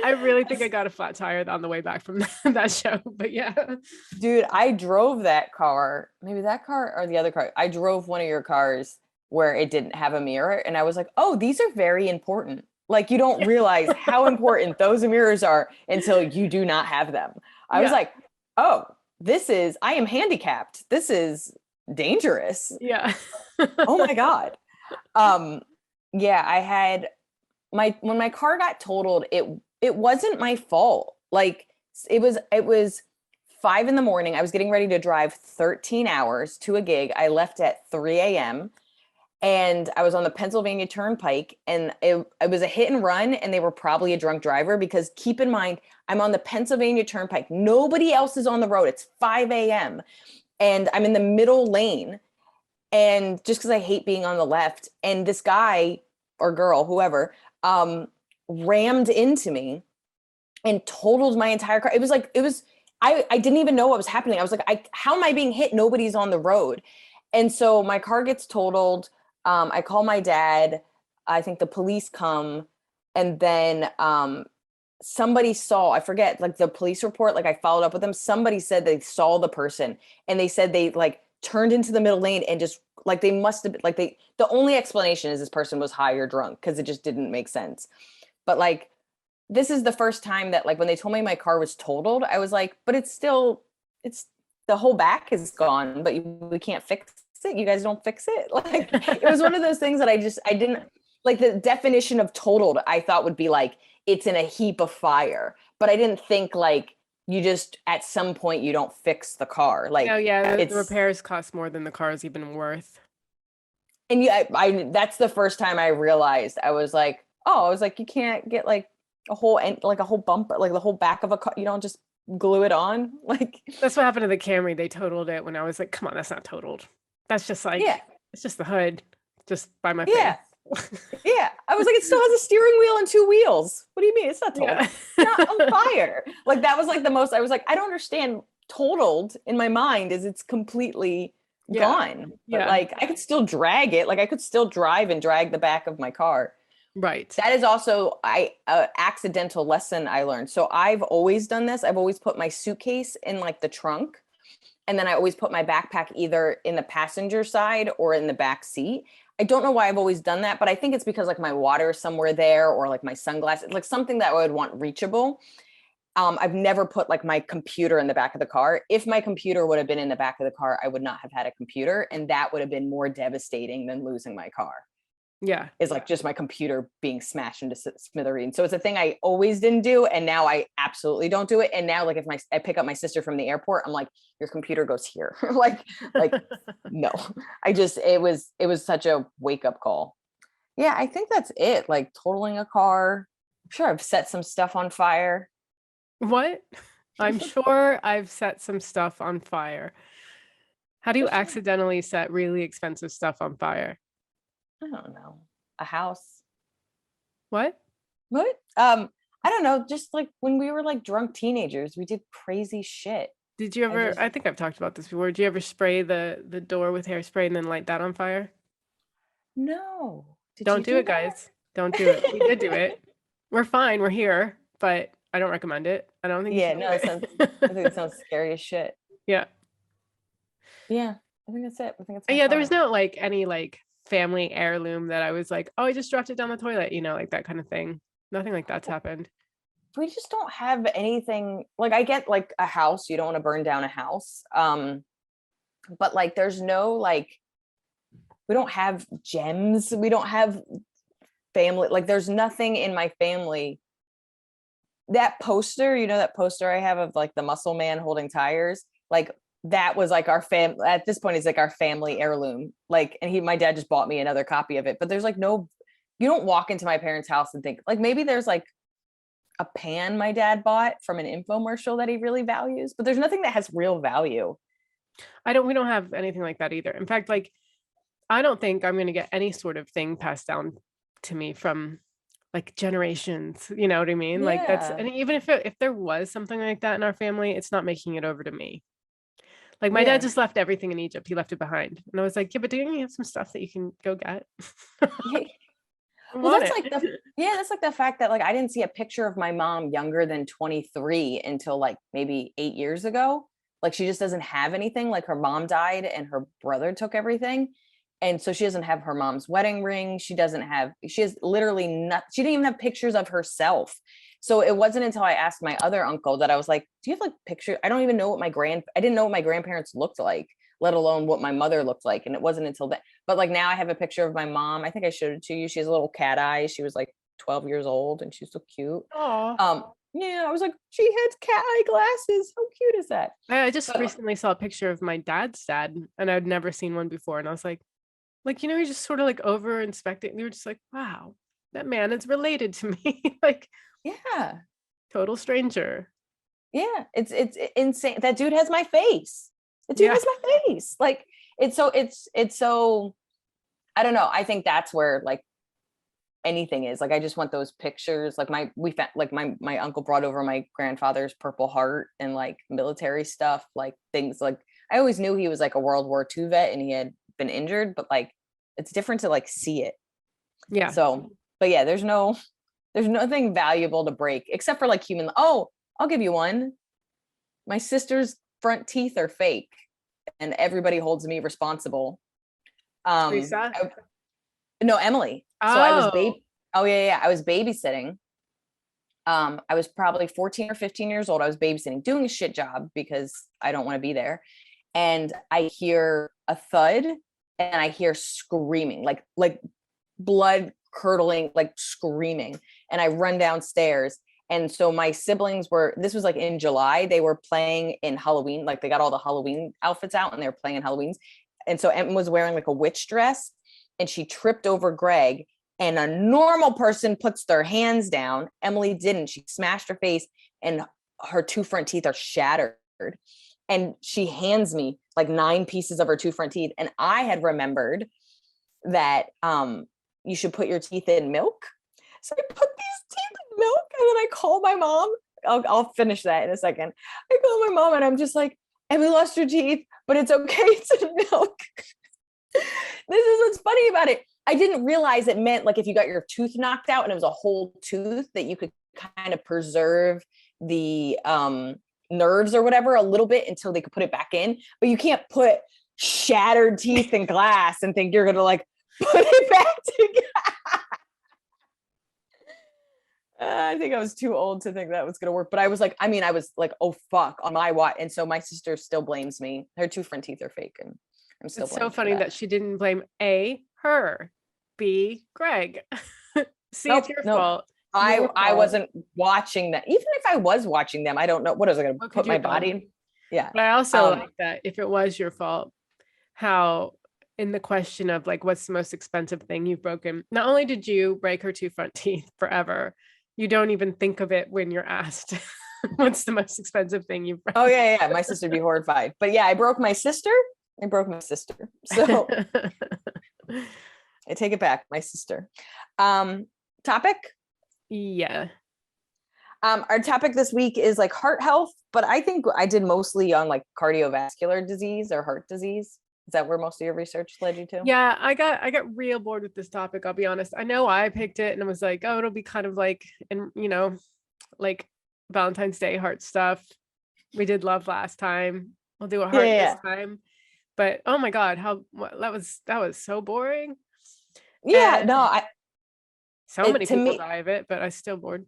Speaker 2: I really think I got a flat tire on the way back from that show, but yeah.
Speaker 1: Dude, I drove that car, maybe that car or the other car. I drove one of your cars where it didn't have a mirror. And I was like, oh, these are very important. Like you don't realize how important those mirrors are until you do not have them. I was like, oh, I am handicapped. This is dangerous.
Speaker 2: Yeah.
Speaker 1: Oh my God. Yeah, I had when my car got totaled, it wasn't my fault. Like it was 5 a.m. I was getting ready to drive 13 hours to a gig. I left at 3 a.m. and I was on the Pennsylvania Turnpike and it was a hit and run and they were probably a drunk driver because keep in mind, I'm on the Pennsylvania Turnpike. Nobody else is on the road. It's 5 a.m. and I'm in the middle lane. And just because I hate being on the left, and this guy or girl, whoever, rammed into me and totaled my entire car. I didn't even know what was happening. I was like, how am I being hit? Nobody's on the road. And so my car gets totaled. I call my dad. I think the police come. And then somebody saw, I forget, like the police report, like I followed up with them. Somebody said they saw the person and they said they like turned into the middle lane and just like they must have like the only explanation is this person was high or drunk because it just didn't make sense. But like this is the first time that like when they told me my car was totaled, I was like, but it's the whole back is gone, but we can't fix it. You guys don't fix it. Like it was one of those things that I didn't like. The definition of totaled I thought would be like it's in a heap of fire, but I didn't think like you just at some point you don't fix the car. Like
Speaker 2: oh yeah, the repairs cost more than the car is even worth.
Speaker 1: And yeah, I that's the first time I realized. I was like you can't get like a whole bumper, like the whole back of a car. You don't just glue it on. Like
Speaker 2: that's what happened to the Camry. They totaled it when I was like, come on, that's not totaled. That's just like it's just the hood, just by my face.
Speaker 1: Yeah. I was like, it still has a steering wheel and 2 wheels. What do you mean? It's not totaled. It's not on fire. Like that was like the most, I was like, I don't understand. Totaled in my mind is it's completely gone. But like I could still drag it. Like I could still drive and drag the back of my car.
Speaker 2: Right.
Speaker 1: That is also accidental lesson I learned. So I've always done this. I've always put my suitcase in like the trunk. And then I always put my backpack either in the passenger side or in the back seat. I don't know why I've always done that, but I think it's because like my water is somewhere there or like my sunglasses, like something that I would want reachable. I've never put like my computer in the back of the car. If my computer would have been in the back of the car, I would not have had a computer. And that would have been more devastating than losing my car.
Speaker 2: Yeah.
Speaker 1: Is like just my computer being smashed into smithereens. So it's a thing I always didn't do. And now I absolutely don't do it. And now like if I pick up my sister from the airport, I'm like, your computer goes here. like no, it was such a wake up call. Yeah. I think that's it. Like totaling a car. I'm sure I've set some stuff on fire.
Speaker 2: What? I'm sure I've set some stuff on fire. How do you accidentally set really expensive stuff on fire?
Speaker 1: I don't know. A house.
Speaker 2: What?
Speaker 1: I don't know. Just like when we were like drunk teenagers, we did crazy shit.
Speaker 2: Did you ever, I think I've talked about this before. Did you ever spray the door with hairspray and then light that on fire?
Speaker 1: No.
Speaker 2: Don't do it, guys. Don't do it. We did do it. We're fine. We're here, but I don't recommend it. I don't think you
Speaker 1: Yeah,
Speaker 2: should
Speaker 1: no,
Speaker 2: do
Speaker 1: it sounds, I think it
Speaker 2: it.
Speaker 1: sounds scary as shit.
Speaker 2: Yeah.
Speaker 1: Yeah, I think that's it. I think it's my
Speaker 2: Yeah, there was
Speaker 1: car.
Speaker 2: no like any like family heirloom that I was like, oh, I just dropped it down the toilet, like that kind of thing. Nothing like that's happened.
Speaker 1: We just don't have anything, like I get like a house, you don't want to burn down a house. But like there's no like, we don't have gems. We don't have family. Like there's nothing in my family. That poster, that poster I have of like the muscle man holding tires, like that was like our at this point, it's like our family heirloom. Like, and my dad just bought me another copy of it, but there's like no, you don't walk into my parents' house and think like maybe there's like a pan my dad bought from an infomercial that he really values, but there's nothing that has real value.
Speaker 2: We don't have anything like that either. In fact, like I don't think I'm going to get any sort of thing passed down to me from like generations, you know what I mean? Like that's,
Speaker 1: Yeah.
Speaker 2: and even if there was something like that in our family, it's not making it over to me. Like my dad
Speaker 1: Yeah.
Speaker 2: just left everything in Egypt. He left it behind. And I was like, yeah, but don't you have some stuff that you can go get?
Speaker 1: Yeah.
Speaker 2: I
Speaker 1: Well,
Speaker 2: want
Speaker 1: that's like
Speaker 2: it.
Speaker 1: that's like the fact that like I didn't see a picture of my mom younger than 23 until like maybe 8 years ago. Like she just doesn't have anything. Like her mom died and her brother took everything. And so she doesn't have her mom's wedding ring. She has literally not, she didn't even have pictures of herself. So it wasn't until I asked my other uncle that I was like, do you have like pictures? I don't even know I didn't know what my grandparents looked like, let alone what my mother looked like. And it wasn't until that, but like now I have a picture of my mom. I think I showed it to you. She has a little cat eye. She was like 12 years old and she's so cute.
Speaker 2: Oh,
Speaker 1: Yeah, I was like, she has cat eye glasses. How cute is that?
Speaker 2: I just
Speaker 1: But
Speaker 2: recently saw a picture of my dad's dad, and I'd never seen one before. And I was like, he just sort of like over inspecting. We were just like, wow, that man is related to me. Like
Speaker 1: yeah,
Speaker 2: total stranger.
Speaker 1: yeah, it's insane. That dude has my face. The dude
Speaker 2: Yeah.
Speaker 1: has my face. Like it's so I don't know. I think that's where like anything is. Like I just want those pictures. Like my uncle brought over my grandfather's Purple Heart and like military stuff, like things like I always knew he was like a World War II vet and he had been injured, but like it's different to like see it.
Speaker 2: Yeah.
Speaker 1: So, but yeah, there's nothing valuable to break except for like human. Oh, I'll give you one. My sister's front teeth are fake and everybody holds me responsible.
Speaker 2: Teresa.
Speaker 1: No, Emily. So I was
Speaker 2: Oh,
Speaker 1: oh yeah, I was babysitting. I was probably 14 or 15 years old. I was babysitting, doing a shit job because I don't want to be there. And I hear a thud and I hear screaming, like blood curdling, like screaming. And I run downstairs. And so my siblings this was like in July, they were playing in Halloween, like they got all the Halloween outfits out and they were playing in Halloween's. And so Em was wearing like a witch dress and she tripped over Greg. And a normal person puts their hands down. Emily didn't. She smashed her face and her two front teeth are shattered. And she hands me like 9 pieces of her two front teeth. And I had remembered that you should put your teeth in milk. So I put these teeth in milk and then I call my mom. I'll finish that in a second. I call my mom and I'm just like, Emily lost her teeth, but it's okay. It's in milk. This is what's funny about it. I didn't realize it meant like if you got your tooth knocked out and it was a whole tooth that you could kind of preserve the nerves or whatever a little bit until they could put it back in. But you can't put shattered teeth in glass and think you're gonna like put it back together. I think I was too old to think that was gonna work. But I was like, oh fuck, on my watch. And so my sister still blames me. Her two front teeth are fake, and I'm still
Speaker 2: it's so
Speaker 1: blamed for
Speaker 2: funny
Speaker 1: that.
Speaker 2: that she didn't blame A, her, B, Greg. C, it's
Speaker 1: Nope,
Speaker 2: your
Speaker 1: nope.
Speaker 2: fault. Your
Speaker 1: I
Speaker 2: fault.
Speaker 1: wasn't watching that. Even if I was watching them, I don't know what was I going to
Speaker 2: What could
Speaker 1: put
Speaker 2: you
Speaker 1: my
Speaker 2: have
Speaker 1: body
Speaker 2: done?
Speaker 1: in? Yeah.
Speaker 2: But I also
Speaker 1: Um,
Speaker 2: like that if it was your fault, how in the question of like what's the most expensive thing you've broken, not only did you break her two front teeth forever, you don't even think of it when you're asked what's the most expensive thing you've
Speaker 1: oh
Speaker 2: broken.
Speaker 1: yeah, yeah. My sister'd be horrified. But yeah, I broke my sister. I broke my sister. So I take it back, my sister. Topic.
Speaker 2: Yeah.
Speaker 1: Our topic this week is like heart health, but I think I did mostly on like cardiovascular disease or heart disease. Is that where most of your research led you to?
Speaker 2: Yeah, I got real bored with this topic, I'll be honest. I know I picked it and it was like, oh, it'll be kind of like, and like Valentine's Day heart stuff. We did love last time. We'll do a
Speaker 1: Yeah,
Speaker 2: heart
Speaker 1: yeah,
Speaker 2: this
Speaker 1: yeah.
Speaker 2: time. But oh my God, that was so boring.
Speaker 1: Yeah,
Speaker 2: And
Speaker 1: no,
Speaker 2: so many
Speaker 1: to
Speaker 2: people
Speaker 1: me,
Speaker 2: die of it, but I still bored.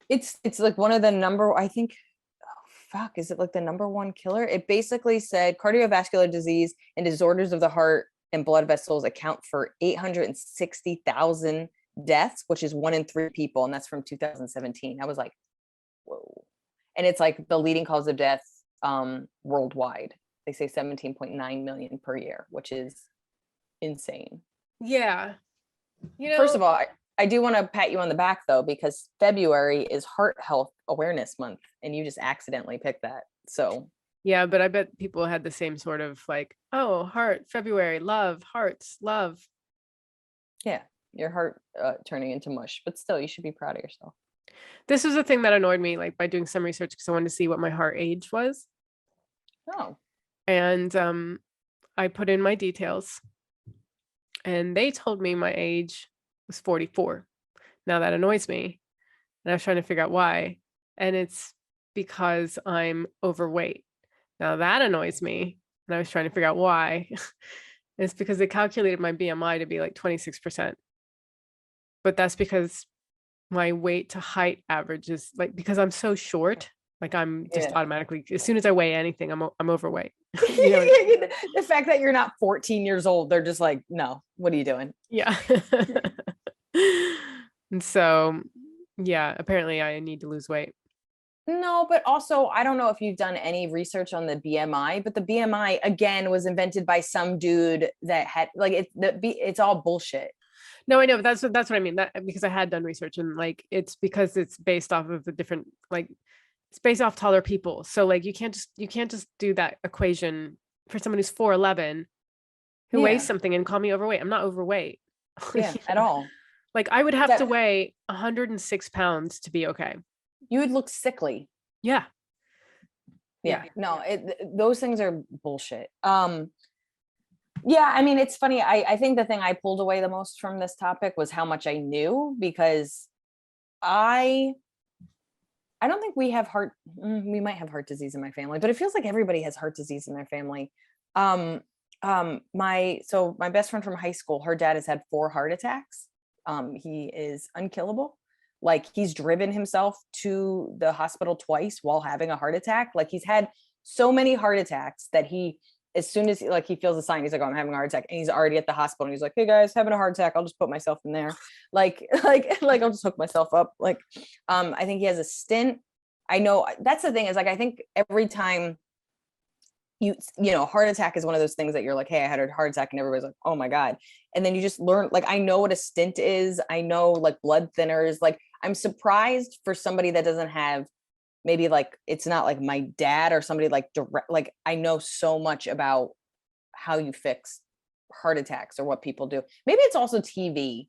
Speaker 1: it's like one of the number, I think, oh, fuck, is it like the number one killer? It basically said cardiovascular disease and disorders of the heart and blood vessels account for 860,000 deaths, which is 1 in 3 people, and that's from 2017. I was like, whoa. And it's like the leading cause of death worldwide. They say 17.9 million per year, which is insane.
Speaker 2: Yeah.
Speaker 1: First of all, I do want to pat you on the back though, because February is Heart Health Awareness Month, and you just accidentally picked that. So
Speaker 2: yeah, but I bet people had the same sort of like, oh, heart, February, love, hearts, love.
Speaker 1: yeah, your heart turning into mush, but still, you should be proud of yourself.
Speaker 2: This was a thing that annoyed me, like by doing some research because I wanted to see what my heart age was.
Speaker 1: Oh,
Speaker 2: And I put in my details and they told me my age was 44. Now that annoys me. And I was trying to figure out why. And it's because I'm overweight. Now that annoys me. And I was trying to figure out why. It's because they calculated my BMI to be like 26%. But that's because my weight to height average is like, because I'm so short, like I'm just
Speaker 1: yeah.
Speaker 2: automatically, as soon as I weigh anything, I'm overweight. You know what I mean?
Speaker 1: The fact that you're not 14 years old, they're just like, no, what are you doing?
Speaker 2: Yeah. And so, yeah, apparently I need to lose weight.
Speaker 1: No, but also, I don't know if you've done any research on the BMI, but the BMI again was invented by some dude that had like it's all bullshit.
Speaker 2: No, I know, but that's what I mean. That because I had done research and like it's because it's based off of the different like it's based off taller people. So like you can't just do that equation for someone who's 4'11" who weighs
Speaker 1: Yeah,
Speaker 2: something and call me overweight. I'm not overweight.
Speaker 1: yeah,
Speaker 2: You
Speaker 1: at
Speaker 2: know?
Speaker 1: all.
Speaker 2: Like I would have to
Speaker 1: That
Speaker 2: weigh 106 pounds to be okay.
Speaker 1: you would look sickly.
Speaker 2: Yeah.
Speaker 1: Yeah,
Speaker 2: Yeah.
Speaker 1: no, those things are bullshit. Yeah, I mean, it's funny. I think the thing I pulled away the most from this topic was how much I knew, because I I don't think we have we might have heart disease in my family, but it feels like everybody has heart disease in their family. Um, my best friend from high school, her dad has had 4 heart attacks. He is unkillable. Like he's driven himself to the hospital twice while having a heart attack. Like he's had so many heart attacks that as soon as he feels a sign, he's like, oh, I'm having a heart attack. And he's already at the hospital. And he's like, hey guys, having a heart attack. I'll just put myself in there. Like I'll just hook myself up. I think he has a stint. I know that's the thing is like, I think every time heart attack is one of those things that you're like, hey, I had a heart attack, and everybody's like, oh my God. And then you just learn, like, I know what a stint is. I know like blood thinners. Like I'm surprised for somebody that doesn't have, maybe like it's not like my dad or somebody like direct, like I know so much about how you fix heart attacks or what people do. Maybe it's also TV,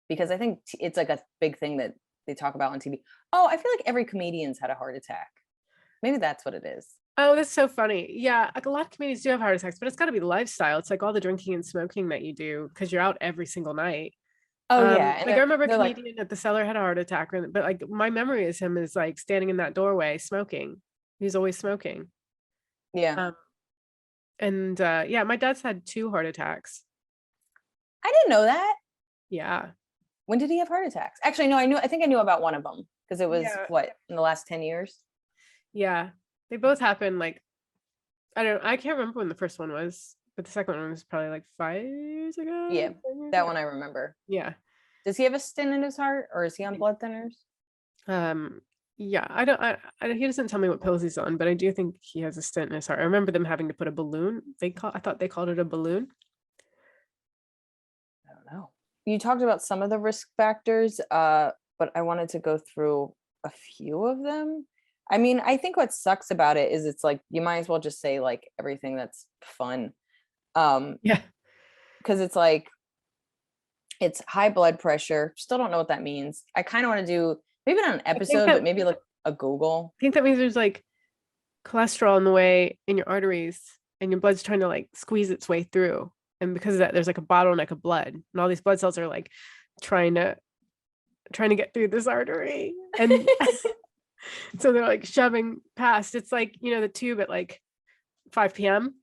Speaker 1: because I think it's like a big thing that they talk about on TV. Oh, I feel like every comedian's had a heart attack. Maybe that's what it is.
Speaker 2: Oh, that's so funny. Yeah, like a lot of comedians do have heart attacks, but it's got to be the lifestyle. It's like all the drinking and smoking that you do because you're out every single night.
Speaker 1: Oh yeah, and
Speaker 2: Like I remember a
Speaker 1: they're like,
Speaker 2: comedian at the cellar had a heart attack, but like my memory is him is like standing in that doorway smoking. He's always smoking.
Speaker 1: yeah.
Speaker 2: Um, and yeah, my dad's had 2 heart attacks.
Speaker 1: I didn't know that.
Speaker 2: Yeah.
Speaker 1: When did he have heart attacks? Actually, no, I think I knew about one of them, because it was
Speaker 2: Yeah.
Speaker 1: what, in the last 10 years.
Speaker 2: Yeah. They both happened like I can't remember when the first one was, but the second one was probably like 5 years ago.
Speaker 1: Yeah,
Speaker 2: 10 years
Speaker 1: that
Speaker 2: ago.
Speaker 1: one I remember.
Speaker 2: Yeah.
Speaker 1: Does he have a stent in his heart, or is he on blood thinners?
Speaker 2: Um, yeah, I don't. He doesn't tell me what pills he's on, but I do think he has a stent in his heart. I remember them having to put a balloon. I thought they called it a balloon.
Speaker 1: I don't know. You talked about some of the risk factors, but I wanted to go through a few of them. I mean, I think what sucks about it is it's like you might as well just say like everything that's fun.
Speaker 2: Yeah.
Speaker 1: Because it's like it's high blood pressure. Still don't know what that means. I kind of want to do maybe not an episode, but maybe like a Google.
Speaker 2: I think that means there's like cholesterol in the way in your arteries, and your blood's trying to like squeeze its way through. And because of that, there's like a bottleneck of blood, and all these blood cells are like trying to get through this artery. And so they're like shoving past. It's like, the tube at like 5 p.m.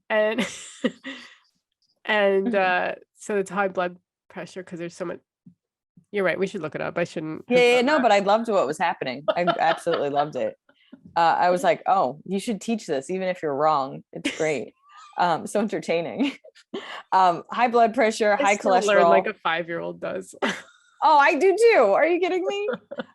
Speaker 2: And so it's high blood pressure because there's so much. You're right. We should look it up. I shouldn't.
Speaker 1: Yeah, no, but I loved what was happening. I absolutely loved it. I was like, oh, you should teach this, even if you're wrong. It's great. So entertaining. High blood pressure, high cholesterol.
Speaker 2: Learn like a 5-year-old does.
Speaker 1: Oh, I do too. Are you kidding me?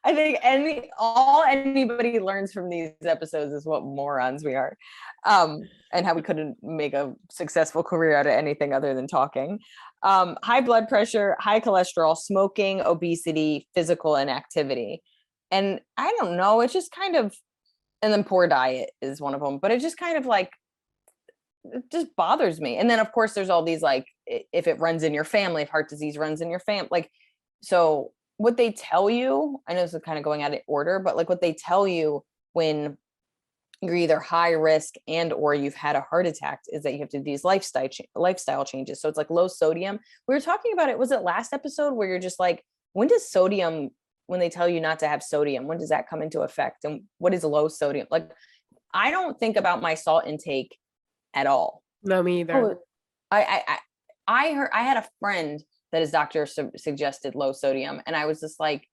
Speaker 1: I think anybody learns from these episodes is what morons we are. And how we couldn't make a successful career out of anything other than talking. High blood pressure, high cholesterol, smoking, obesity, physical inactivity. And I don't know, it's just kind of, and then poor diet is one of them, but it just kind of like, it just bothers me. And then of course there's all these like, if it runs in your family, if heart disease runs in your family, like, so what they tell you, I know this is kind of going out of order, but like what they tell you when you're either high risk and or you've had a heart attack is that you have to do these lifestyle changes. So it's like low sodium. We were talking about it. Was it last episode where you're just like, when they tell you not to have sodium, when does that come into effect? And what is low sodium? Like, I don't think about my salt intake at all.
Speaker 2: No, me either.
Speaker 1: I heard, I had a friend that his doctor suggested low sodium. And I was just like,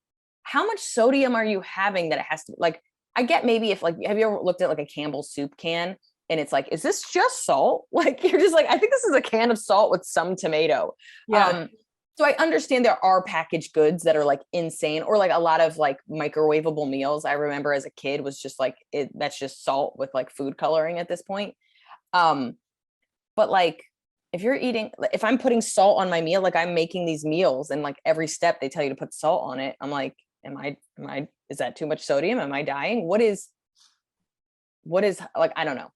Speaker 1: how much sodium are you having that it has to, like, I get maybe if like, have you ever looked at like a Campbell's soup can and it's like, is this just salt? Like, you're just like, I think this is a can of salt with some tomato.
Speaker 2: Yeah.
Speaker 1: So I understand there are packaged goods that are like insane, or like a lot of like microwavable meals. I remember as a kid was just like, that's just salt with like food coloring at this point. But like, if I'm putting salt on my meal, like I'm making these meals and like every step they tell you to put salt on it. I'm like, is that too much sodium? Am I dying? What is like, I don't know,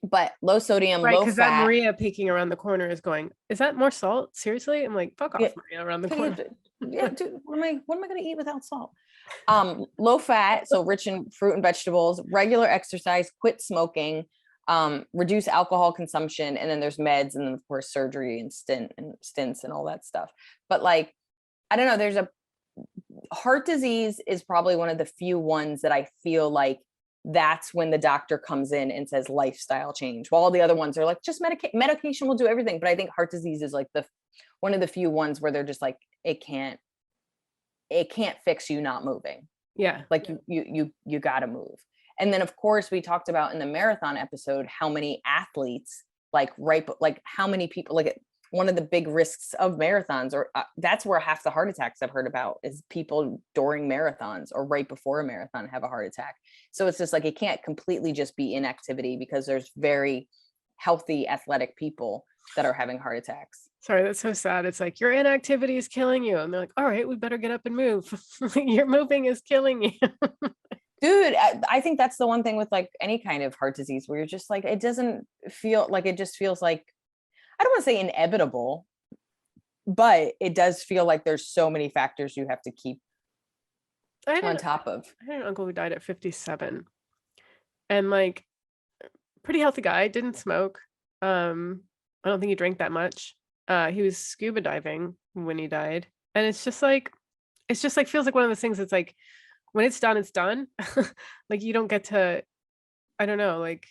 Speaker 1: but low sodium,
Speaker 2: right,
Speaker 1: low
Speaker 2: because
Speaker 1: fat.
Speaker 2: that Maria peeking around the corner is going, is that more salt? Seriously? I'm like, fuck off,
Speaker 1: Yeah.
Speaker 2: Maria, around the corner.
Speaker 1: Yeah, dude, what am I going to eat without salt? Low fat, so rich in fruit and vegetables, regular exercise, quit smoking, reduce alcohol consumption, and then there's meds, and then of course surgery and stints and all that stuff. But like, I don't know, there's a heart disease is probably one of the few ones that I feel like that's when the doctor comes in and says lifestyle change, while all the other ones are like just medication will do everything. But I think heart disease is like one of the few ones where they're just like, it can't fix you not moving.
Speaker 2: Yeah.
Speaker 1: Like you got to move. And then of course we talked about in the marathon episode, how many athletes, like how many people, like one of the big risks of marathons, or that's where half the heart attacks I've heard about is people during marathons or right before a marathon have a heart attack. So it's just like, it can't completely just be inactivity, because there's very healthy athletic people that are having heart attacks.
Speaker 2: Sorry, that's so sad. It's like, your inactivity is killing you. And they're like, all right, we better get up and move. Your moving is killing you.
Speaker 1: Dude, I think that's the one thing with like any kind of heart disease where you're just like, it doesn't feel like, it just feels like, I don't want to say inevitable, but it does feel like there's so many factors you have to keep on top of.
Speaker 2: I had an uncle who died at 57, and like, pretty healthy guy, didn't smoke. I don't think he drank that much. He was scuba diving when he died. And it's just like feels like one of those things that's like, when it's done, it's done. Like, you don't get to, I don't know, like,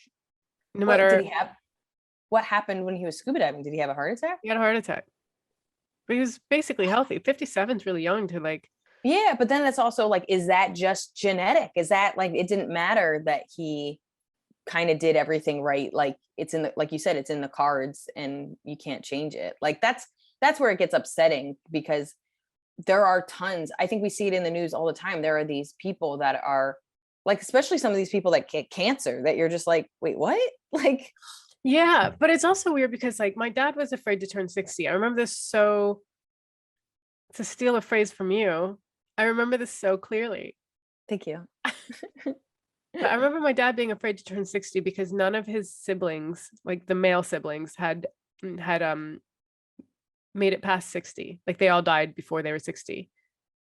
Speaker 2: no matter.
Speaker 1: What happened when he was scuba diving? Did he have a heart attack?
Speaker 2: He had a heart attack. But he was basically healthy. 57 is really young to like.
Speaker 1: Yeah, but then it's also like, is that just genetic? Is that like, it didn't matter that he kind of did everything right? Like, it's in the, like you said, it's in the cards and you can't change it. Like, that's where it gets upsetting, because there are tons. I think we see it in the news all the time. There are these people that are like, especially some of these people that get cancer, that you're just like, wait, what? Like,
Speaker 2: yeah, but it's also weird because like, my dad was afraid to turn 60. I remember this to steal a phrase from you, I remember this so clearly.
Speaker 1: Thank you.
Speaker 2: But I remember my dad being afraid to turn 60 because none of his siblings, like the male siblings, had made it past 60. Like, they all died before they were 60.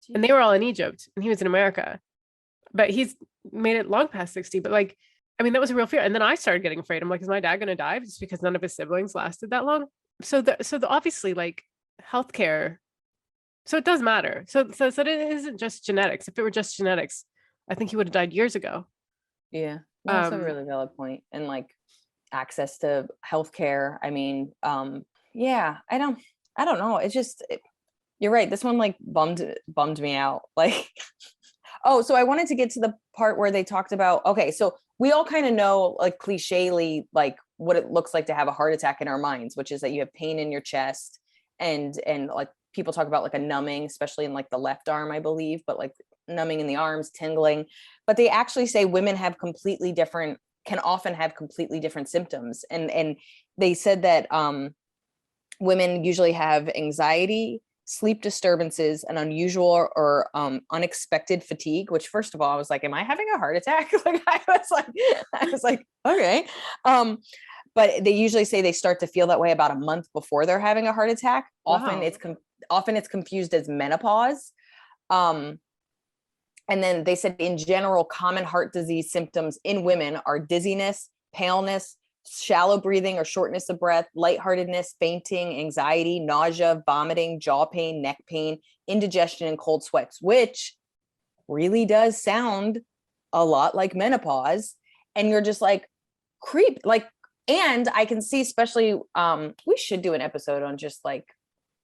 Speaker 2: Jeez. And they were all in Egypt and he was in America, but he's made it long past 60. But like, I mean, that was a real fear. And then I started getting afraid. I'm like, is my dad going to die just because none of his siblings lasted that long? So obviously like healthcare. So it does matter. So it isn't just genetics. If it were just genetics, I think he would have died years ago.
Speaker 1: Yeah, no, that's a
Speaker 2: Um,
Speaker 1: really valid point. And like access to healthcare. I mean, yeah, I don't know. It's just, you're right. This one like bummed me out. Like, oh, so I wanted to get to the part where they talked about, okay, so we all kind of know like clichely like what it looks like to have a heart attack in our minds, which is that you have pain in your chest and like people talk about like a numbing, especially in like the left arm, I believe, but like numbing in the arms, tingling. But they actually say women have completely different, can often have completely different symptoms. And they said that women usually have anxiety, sleep disturbances, and unusual or unexpected fatigue. Which, first of all, I was like, "Am I having a heart attack?" Like, I was like, okay. But they usually say they start to feel that way about a month before they're having a heart attack.
Speaker 2: wow.
Speaker 1: Often it's confused as menopause. Um, and then they said, in general, common heart disease symptoms in women are dizziness, paleness, shallow breathing or shortness of breath, lightheartedness, fainting, anxiety, nausea, vomiting, jaw pain, neck pain, indigestion, and cold sweats, which really does sound a lot like menopause. And you're just like, creep. Like, and I can see, especially, we should do an episode on just like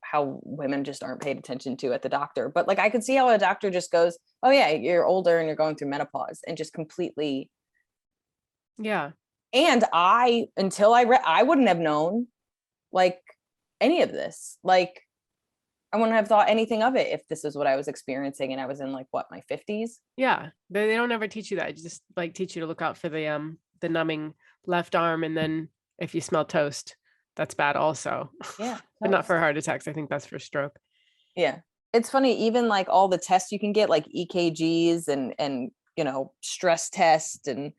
Speaker 1: how women just aren't paid attention to at the doctor. But like I could see how a doctor just goes, oh yeah, you're older and you're going through menopause, and just completely.
Speaker 2: Yeah.
Speaker 1: And I, until I read, I wouldn't have known like any of this. Like I wouldn't have thought anything of it if this is what I was experiencing and I was in like what, my 50s.
Speaker 2: Yeah. They don't ever teach you that. Just like teach you to look out for the numbing left arm. And then if you smell toast, that's bad also.
Speaker 1: Yeah.
Speaker 2: But not for
Speaker 1: Toast.
Speaker 2: heart attacks. I think that's for stroke.
Speaker 1: Yeah. It's funny, even like all the tests you can get, like EKGs and stress test and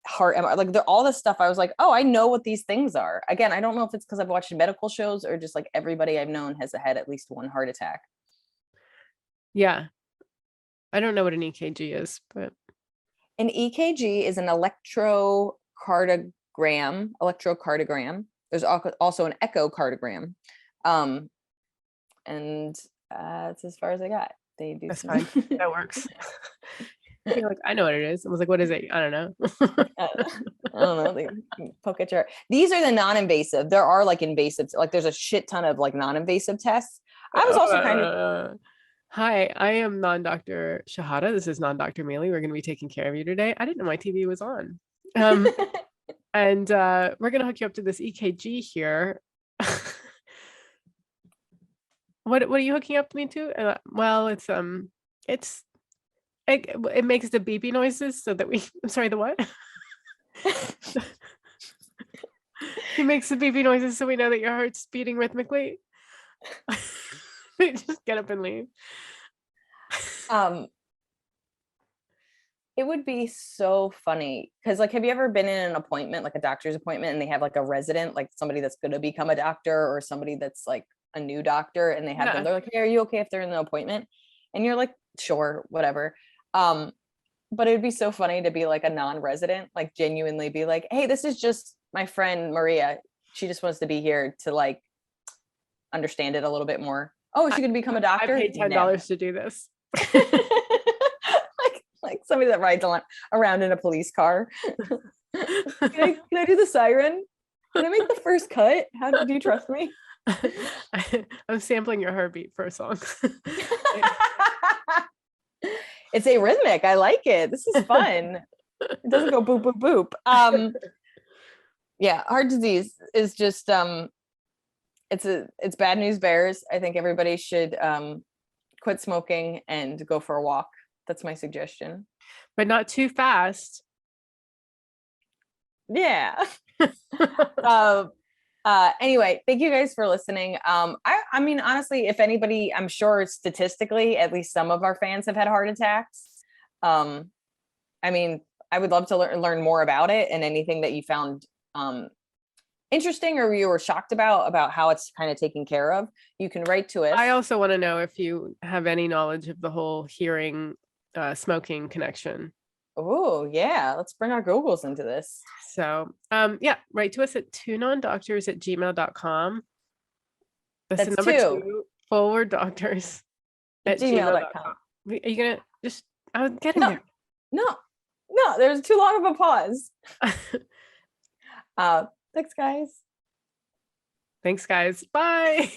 Speaker 1: heart MRI, like all this stuff. I was like, oh, I know what these things are. Again, I don't know if it's because I've watched medical shows or just like everybody I've known has had at least one heart attack.
Speaker 2: Yeah. I don't know what an EKG is, but
Speaker 1: An EKG is an electrocardiogram. There's also an echocardiogram. And that's as far as I got. They do
Speaker 2: that's
Speaker 1: some.
Speaker 2: fine. That works. You're like, I know what it is. I was like, what is it? I don't know.
Speaker 1: I don't know. They poke at your. These are the non-invasive. There are like invasive, like there's a shit ton of like non-invasive tests. I was also kind of.
Speaker 2: Hi, I am non-Dr. Shahada. This is non-Dr. Mealy. We're going to be taking care of you today. I didn't know my TV was on. And we're going to hook you up to this EKG here. What are you hooking up me to? Well, it makes the beepy noises so that I'm sorry, the what? It makes the beepy noises so we know that your heart's beating rhythmically. Just get up and leave.
Speaker 1: It would be so funny because like, have you ever been in an appointment, like a doctor's appointment, and they have like a resident, like somebody that's going to become a doctor or somebody that's like a new doctor, and they have them, they're like, hey, are you okay if they're in the appointment? And you're like, sure, whatever. But it would be so funny to be like a non-resident, like genuinely be like, hey, this is just my friend Maria. She just wants to be here to like understand it a little bit more. Oh, is she going to become a doctor?
Speaker 2: I paid $10 to do this.
Speaker 1: like somebody that rides around in a police car. Can I do the siren? Can I make the first cut? How do you trust me?
Speaker 2: I'm sampling your heartbeat for a song.
Speaker 1: It's arrhythmic. I like it. This is fun. It doesn't go boop boop boop. Yeah, heart disease is just it's bad news bears. I think everybody should quit smoking and go for a walk. That's my suggestion.
Speaker 2: But not too fast.
Speaker 1: Yeah. Anyway, thank you guys for listening. I mean, honestly, if anybody, I'm sure statistically, at least some of our fans have had heart attacks. I mean, I would love to learn more about it, and anything that you found interesting or you were shocked about how it's kind of taken care of, you can write to us.
Speaker 2: I also want to know if you have any knowledge of the whole hearing smoking connection.
Speaker 1: Oh, yeah. Let's bring our Googles into this.
Speaker 2: So yeah, write to us at tunondoctors@gmail.com. That's the
Speaker 1: That's
Speaker 2: number
Speaker 1: two.
Speaker 2: 2, forward doctors at
Speaker 1: Gmail.com.
Speaker 2: gmail.com. Are you gonna just, I was getting
Speaker 1: No,
Speaker 2: there.
Speaker 1: no, there's too long of a pause. Thanks, guys.
Speaker 2: Thanks, guys. Bye.